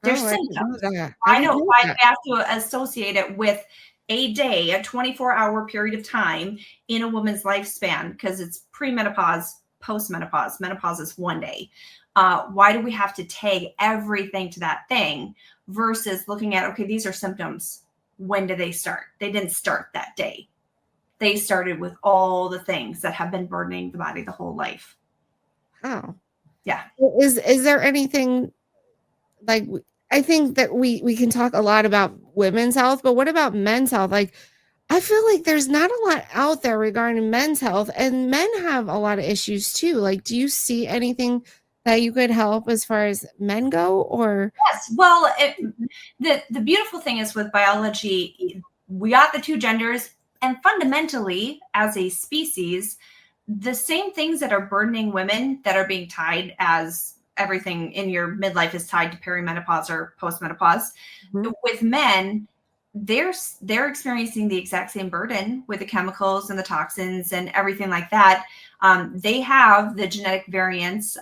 They're symptoms. I know I have to associate it with a day, a 24-hour period of time in a woman's lifespan, because it's premenopause, postmenopause. Menopause is one day. Why do we have to tag everything to that thing versus looking at, okay, these are symptoms. When did they start? They didn't start that day. They started with all the things that have been burdening the body the whole life. Oh, yeah. Is there anything like, I think that we can talk a lot about women's health, but what about men's health? Like, I feel like there's not a lot out there regarding men's health, and men have a lot of issues too. Like, do you see anything that you could help as far as men go? Or yes, well, the beautiful thing is with biology, we got the two genders, and fundamentally, as a species, the same things that are burdening women that are being tied as everything in your midlife is tied to perimenopause or postmenopause. With men, they're experiencing the exact same burden with the chemicals and the toxins and everything like that. They have the genetic variants.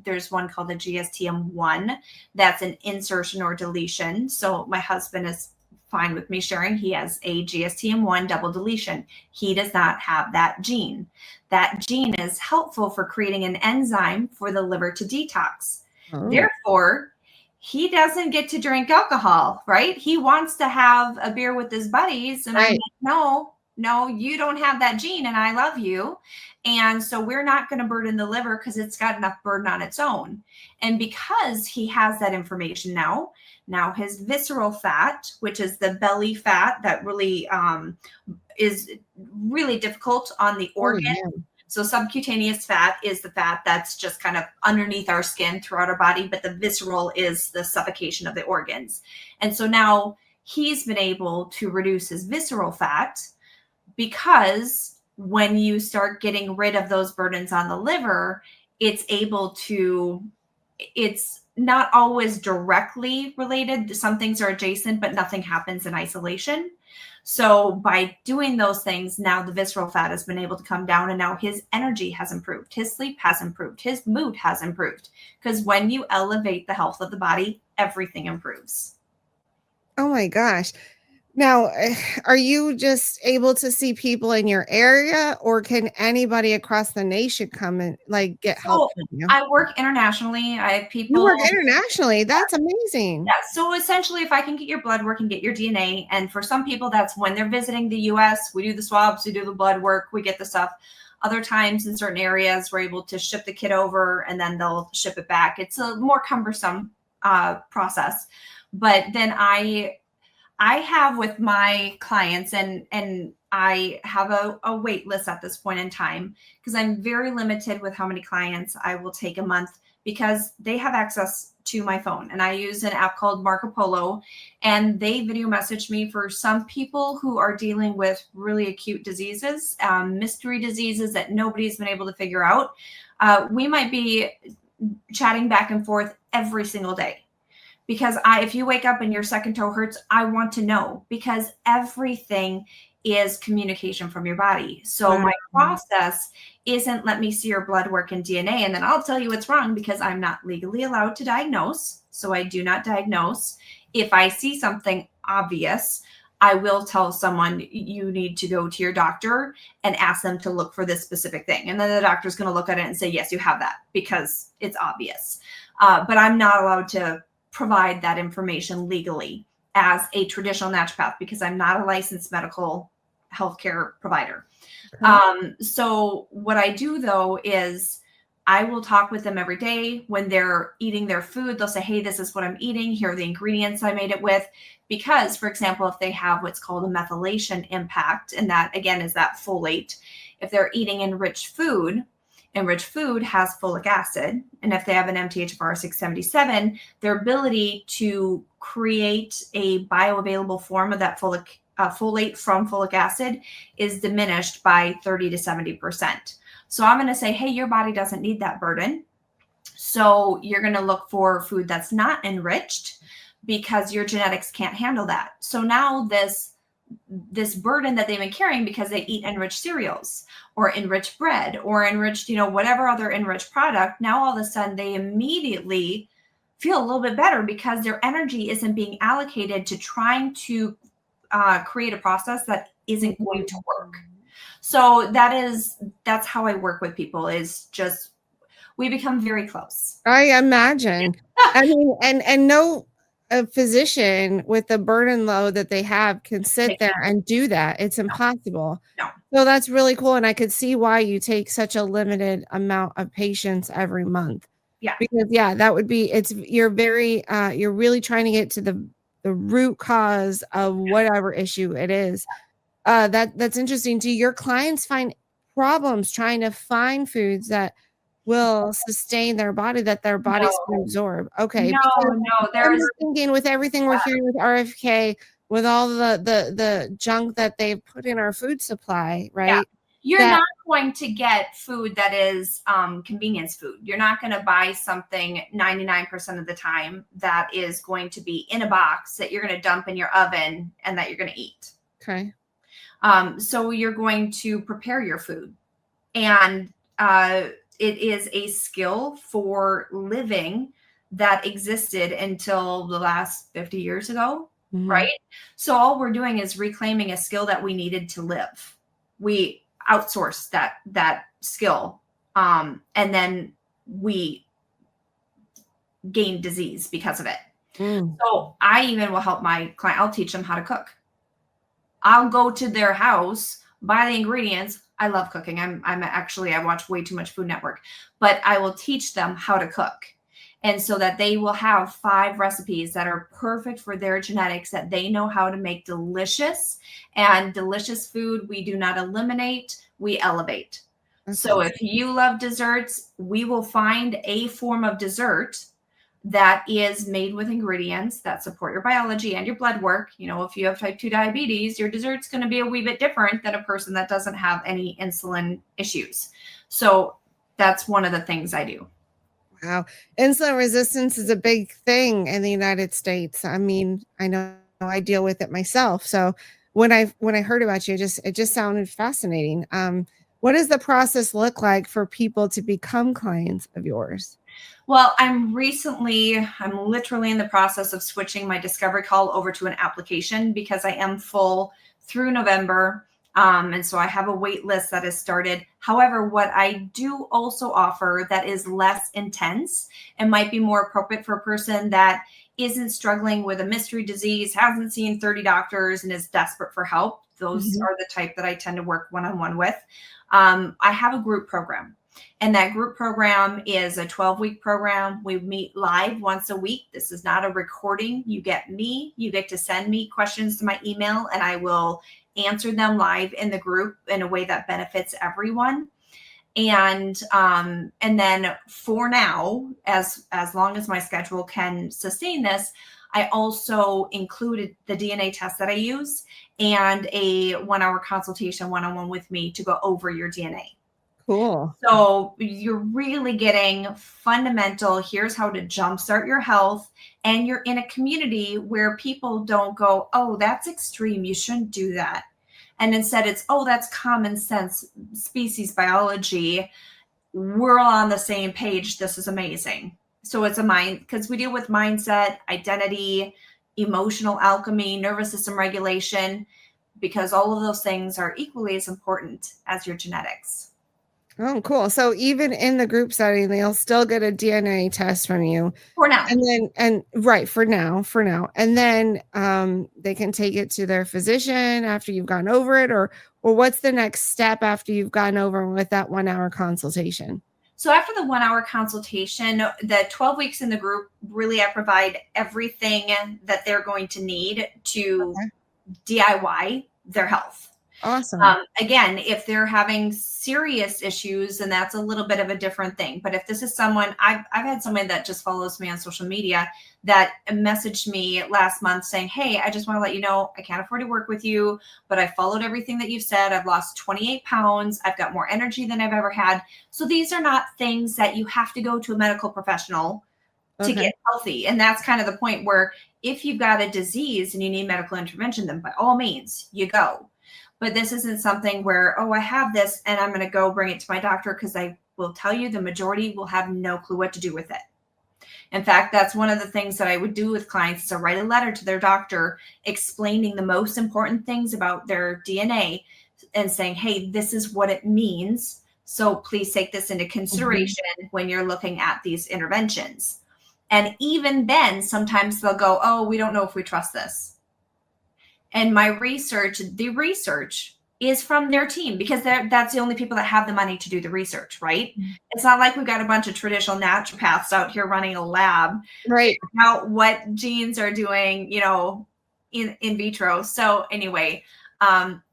There's one called the GSTM1. That's an insertion or deletion. So my husband is fine with me sharing. He has a GSTM1 double deletion. He does not have that gene. That gene is helpful for creating an enzyme for the liver to detox. Therefore, he doesn't get to drink alcohol, right? He wants to have a beer with his buddies. And I'm like, no, you don't have that gene and I love you. And so we're not going to burden the liver because it's got enough burden on its own. And because he has that information now his visceral fat, which is the belly fat that really is really difficult on the organ. So subcutaneous fat is the fat that's just kind of underneath our skin throughout our body, but the visceral is the suffocation of the organs. And so now he's been able to reduce his visceral fat, because when you start getting rid of those burdens on the liver, it's not always directly related. Some things are adjacent, but nothing happens in isolation. So by doing those things, now the visceral fat has been able to come down, and now his energy has improved. His sleep has improved. His mood has improved. Because when you elevate the health of the body, everything improves. Oh my gosh. Now, are you just able to see people in your area, or can anybody across the nation come and like get help from you? I work internationally. I have people. You work internationally. That's amazing. Yeah. So essentially, if I can get your blood work and get your DNA, and for some people, that's when they're visiting the US, we do the swabs, we do the blood work, we get the stuff. Other times in certain areas, we're able to ship the kit over and then they'll ship it back. It's a more cumbersome process. But then I have with my clients, and I have a wait list at this point in time because I'm very limited with how many clients I will take a month because they have access to my phone. And I use an app called Marco Polo, and they video message me for some people who are dealing with really acute diseases, mystery diseases that nobody's been able to figure out. We might be chatting back and forth every single day. Because if you wake up and your second toe hurts, I want to know, because everything is communication from your body. So my process isn't let me see your blood work and DNA and then I'll tell you what's wrong, because I'm not legally allowed to diagnose. So I do not diagnose. If I see something obvious, I will tell someone you need to go to your doctor and ask them to look for this specific thing. And then the doctor's going to look at it and say, yes, you have that because it's obvious. But I'm not allowed to provide that information legally as a traditional naturopath because I'm not a licensed medical healthcare provider. So what I do though is I will talk with them every day when they're eating their food. They'll say, hey, this is what I'm eating. Here are the ingredients I made it with. Because, for example, if they have what's called a methylation impact, and that again is that folate, if they're eating enriched food has folic acid. And if they have an MTHFR 677, their ability to create a bioavailable form of that folate from folic acid is diminished by 30 to 70%. So I'm going to say, hey, your body doesn't need that burden. So you're going to look for food that's not enriched because your genetics can't handle that. So now this burden that they've been carrying because they eat enriched cereals or enriched bread or enriched, whatever other enriched product, now all of a sudden they immediately feel a little bit better because their energy isn't being allocated to trying to create a process that isn't going to work. So that's how I work with people, is just, we become very close. I imagine. I mean, and no a physician with the burden load that they have can sit there and do that. It's impossible. No. So that's really cool. And I could see why you take such a limited amount of patients every month. Yeah. Because that would be, you're really trying to get to the root cause of whatever issue it is. That's interesting. Do your clients find problems trying to find foods that will sustain their body, that their bodies can absorb? Okay. No, I'm just thinking with everything we're hearing with RFK, with all the junk that they've put in our food supply, right? Yeah. You're not going to get food that is convenience food. You're not going to buy something 99% of the time that is going to be in a box that you're going to dump in your oven and that you're going to eat. Okay. So you're going to prepare your food, and it is a skill for living that existed until the last 50 years ago, right? So all we're doing is reclaiming a skill that we needed to live. We outsourced that skill, and then we gained disease because of it. So I even will help my client. I'll teach them how to cook. I'll go to their house, buy the ingredients. I love cooking. I watch way too much Food Network, but I will teach them how to cook. And so that they will have 5 recipes that are perfect for their genetics, that they know how to make delicious. And delicious food, we do not eliminate, we elevate. So if you love desserts, we will find a form of dessert that is made with ingredients that support your biology and your blood work. If you have type 2 diabetes, your dessert's going to be a wee bit different than a person that doesn't have any insulin issues. So that's one of the things I do. Wow. Insulin resistance is a big thing in the United States. I mean, I know I deal with it myself. So when I heard about you, it just sounded fascinating. What does the process look like for people to become clients of yours? Well, I'm literally in the process of switching my discovery call over to an application because I am full through November. And so I have a wait list that has started. However, what I do also offer that is less intense and might be more appropriate for a person that isn't struggling with a mystery disease, hasn't seen 30 doctors, and is desperate for help. Those are the type that I tend to work one-on-one with. I have a group program. And that group program is a 12-week program. We meet live once a week. This is not a recording. You get to send me questions to my email, and I will answer them live in the group in a way that benefits everyone. And then for now, as long as my schedule can sustain this, I also included the DNA test that I use and a 1-hour consultation one-on-one with me to go over your DNA. Cool. So you're really getting fundamental, here's how to jumpstart your health. And you're in a community where people don't go, oh, that's extreme, you shouldn't do that. And instead it's, oh, that's common sense, species biology. We're all on the same page. This is amazing. So it's a mind, because we deal with mindset, identity, emotional alchemy, nervous system regulation, because all of those things are equally as important as your genetics. Oh, cool. So even in the group setting, they'll still get a DNA test from you. For now. For now. And then they can take it to their physician after you've gone over it, or what's the next step after you've gone over with that 1-hour consultation? So after the 1-hour consultation, the 12 weeks in the group, really I provide everything that they're going to need to DIY their health. Awesome. Again, if they're having serious issues, then that's a little bit of a different thing. But if this is someone, I've had someone that just follows me on social media that messaged me last month saying, hey, I just want to let you know, I can't afford to work with you, but I followed everything that you've said. I've lost 28 pounds. I've got more energy than I've ever had. So these are not things that you have to go to a medical professional to get healthy. And that's kind of the point where if you've got a disease and you need medical intervention, then by all means, you go. But this isn't something where, oh, I have this and I'm going to go bring it to my doctor, because I will tell you the majority will have no clue what to do with it. In fact, that's one of the things that I would do with clients is to write a letter to their doctor explaining the most important things about their DNA and saying, hey, this is what it means. So please take this into consideration when you're looking at these interventions. And even then, sometimes they'll go, oh, we don't know if we trust this. And my research, the research is from their team, because that's the only people that have the money to do the research, right? It's not like we've got a bunch of traditional naturopaths out here running a lab, right? Out what genes are doing, in vitro. So anyway,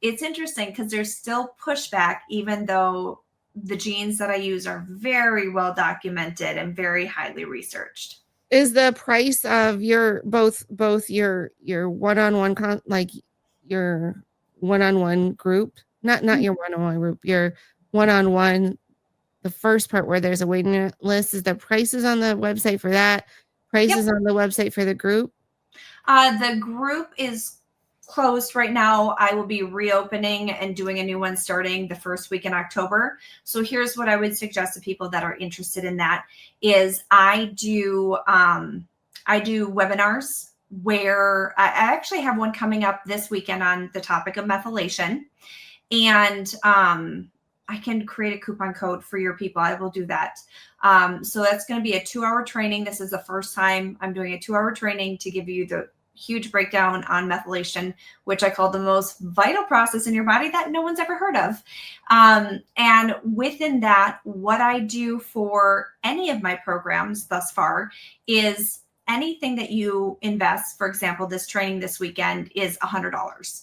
it's interesting because there's still pushback, even though the genes that I use are very well documented and very highly researched. Is the price of your both your one-on-one your one-on-one group, not your one-on-one group, your one-on-one, the first part where there's a waiting list, is the prices on the website for that, prices on the website for the group? The group is closed right now. I will be reopening and doing a new one starting the first week in October. So here's what I would suggest to people that are interested in that is I do webinars where I actually have one coming up this weekend on the topic of methylation. And I can create a coupon code for your people. I will do that. So that's going to be a 2-hour training. This is the first time I'm doing a 2-hour training to give you the huge breakdown on methylation, which I call the most vital process in your body that no one's ever heard of. And within that, what I do for any of my programs thus far is anything that you invest. For example, this training this weekend is $100.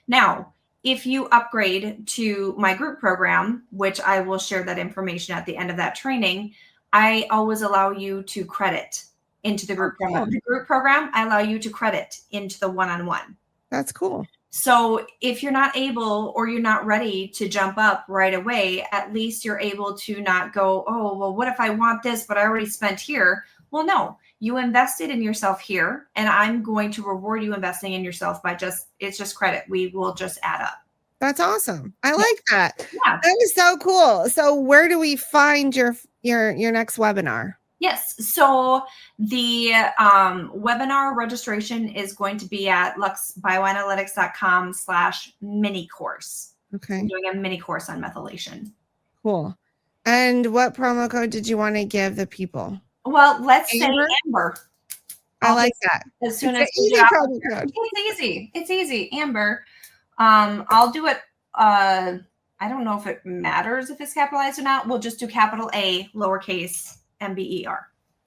Now, if you upgrade to my group program, which I will share that information at the end of that training, I always allow you to credit into the group program. The group program, I allow you to credit into the one-on-one. That's cool. So if you're not able or you're not ready to jump up right away, at least you're able to not go, oh, well, what if I want this, but I already spent here? Well, no, you invested in yourself here, and I'm going to reward you investing in yourself by it's just credit. We will just add up. That's awesome. I like that. Yeah. That is so cool. So where do we find your next webinar? Yes. So the webinar registration is going to be at luxbioanalytics.com/mini course. Okay. I'm doing a mini course on methylation. Cool. And what promo code did you want to give the people? Well, let's say Amber. I like that. As soon It's as an easy promo code. It's easy. It's easy. Amber. I'll do it. I don't know if it matters if it's capitalized or not. We'll just do capital A, lowercase MBER.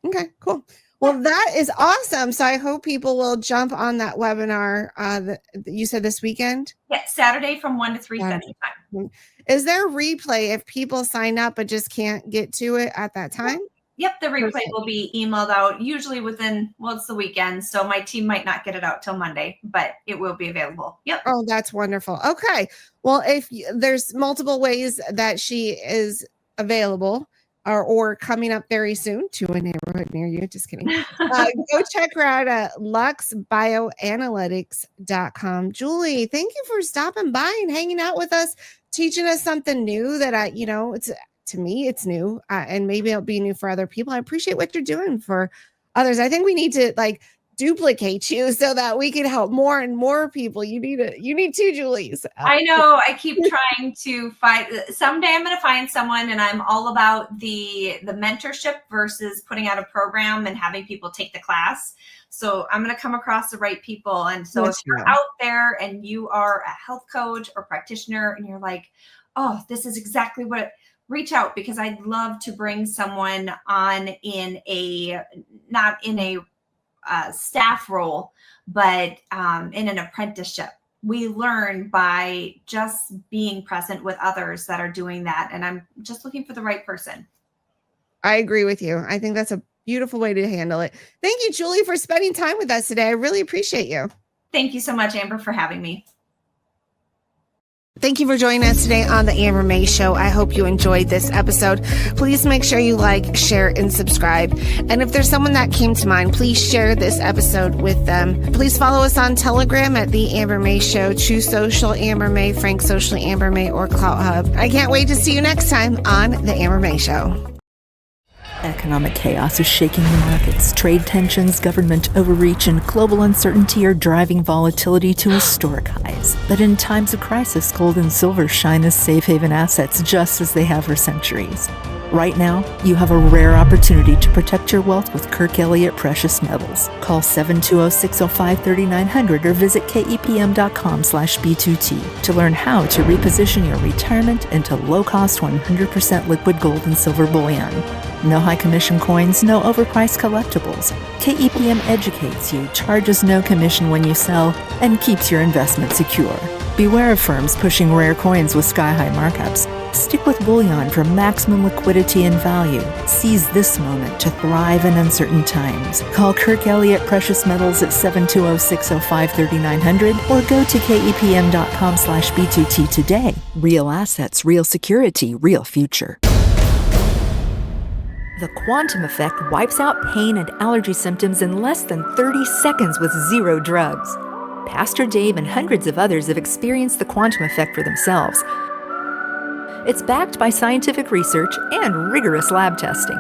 Okay, cool. Well, that is awesome. So I hope people will jump on that webinar that you said this weekend. Yeah, Saturday from 1 to 3 Central Time. Is there a replay if people sign up but just can't get to it at that time? Yep, the replay will be emailed out usually within, well, it's the weekend, so my team might not get it out till Monday, but it will be available. Yep. Oh, that's wonderful. Okay. Well, if there's multiple ways that she is available or coming up very soon to a neighborhood near you, just kidding. Go check her out at luxbioanalytics.com. Julie, thank you for stopping by and hanging out with us, teaching us something new that it's to me, it's new, and maybe it'll be new for other people. I appreciate what you're doing for others. I think we need to duplicate you so that we can help more and more people. You need two Julies. I know. I keep trying to find. Someday I'm going to find someone, and I'm all about the mentorship versus putting out a program and having people take the class. So I'm going to come across the right people. And so if you're out there and you are a health coach or practitioner, and you're like, oh, this is exactly what. Reach out, because I'd love to bring someone on not in a staff role, but in an apprenticeship. We learn by just being present with others that are doing that. And I'm just looking for the right person. I agree with you. I think that's a beautiful way to handle it. Thank you, Julie, for spending time with us today. I really appreciate you. Thank you so much, Amber, for having me. Thank you for joining us today on the Amber May Show. I hope you enjoyed this episode. Please make sure you like, share, and subscribe. And if there's someone that came to mind, please share this episode with them. Please follow us on Telegram at The Amber May Show, True Social Amber May, Frank Socially Amber May, or Clout Hub. I can't wait to see you next time on the Amber May Show. Economic chaos is shaking the markets. Trade tensions, government overreach, and global uncertainty are driving volatility to historic highs. But in times of crisis, gold and silver shine as safe haven assets just as they have for centuries. Right now, you have a rare opportunity to protect your wealth with Kirk Elliott Precious Metals. Call 720-605-3900 or visit kepm.com/B2T to learn how to reposition your retirement into low-cost 100% liquid gold and silver bullion. No high commission coins, no overpriced collectibles. KEPM educates you, charges no commission when you sell, and keeps your investment secure. Beware of firms pushing rare coins with sky-high markups. Stick with bullion for maximum liquidity and value. Seize this moment to thrive in uncertain times. Call Kirk Elliott Precious Metals at 720-605-3900 or go to kepm.com/B2T today. Real assets, real security, real future. The quantum effect wipes out pain and allergy symptoms in less than 30 seconds with zero drugs. Pastor Dave and hundreds of others have experienced the quantum effect for themselves. It's backed by scientific research and rigorous lab testing.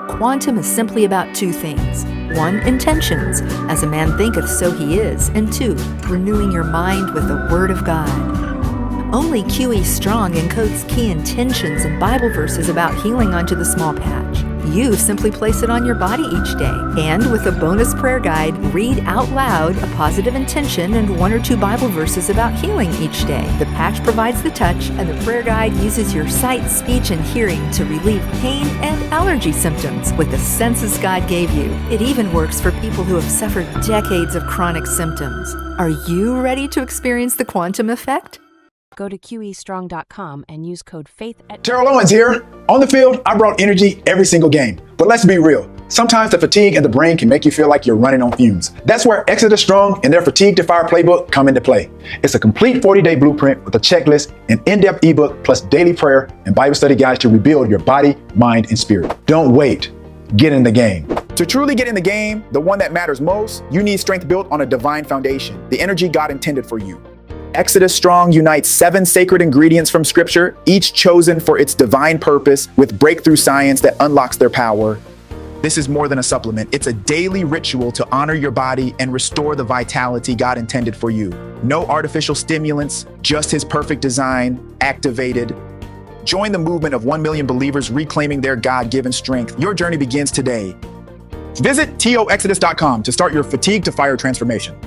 Quantum is simply about two things. 1, intentions, as a man thinketh so he is, and 2, renewing your mind with the Word of God. Only QE Strong encodes key intentions and Bible verses about healing onto the small patch. You simply place it on your body each day, and with a bonus prayer guide, read out loud a positive intention and 1 or 2 Bible verses about healing each day. The patch provides the touch, and the prayer guide uses your sight, speech, and hearing to relieve pain and allergy symptoms with the senses God gave you. It even works for people who have suffered decades of chronic symptoms. Are you ready to experience the quantum effect? Go to QEstrong.com and use code FAITH at... Terrell Owens here. On the field, I brought energy every single game. But let's be real. Sometimes the fatigue in the brain can make you feel like you're running on fumes. That's where Exodus Strong and their Fatigue to Fire playbook come into play. It's a complete 40-day blueprint with a checklist, an in-depth ebook, plus daily prayer and Bible study guides to rebuild your body, mind, and spirit. Don't wait. Get in the game. To truly get in the game, the one that matters most, you need strength built on a divine foundation, the energy God intended for you. Exodus Strong unites 7 sacred ingredients from Scripture, each chosen for its divine purpose with breakthrough science that unlocks their power. This is more than a supplement. It's a daily ritual to honor your body and restore the vitality God intended for you. No artificial stimulants, just His perfect design, activated. Join the movement of 1 million believers reclaiming their God-given strength. Your journey begins today. Visit toexodus.com to start your Fatigue to Fire transformation.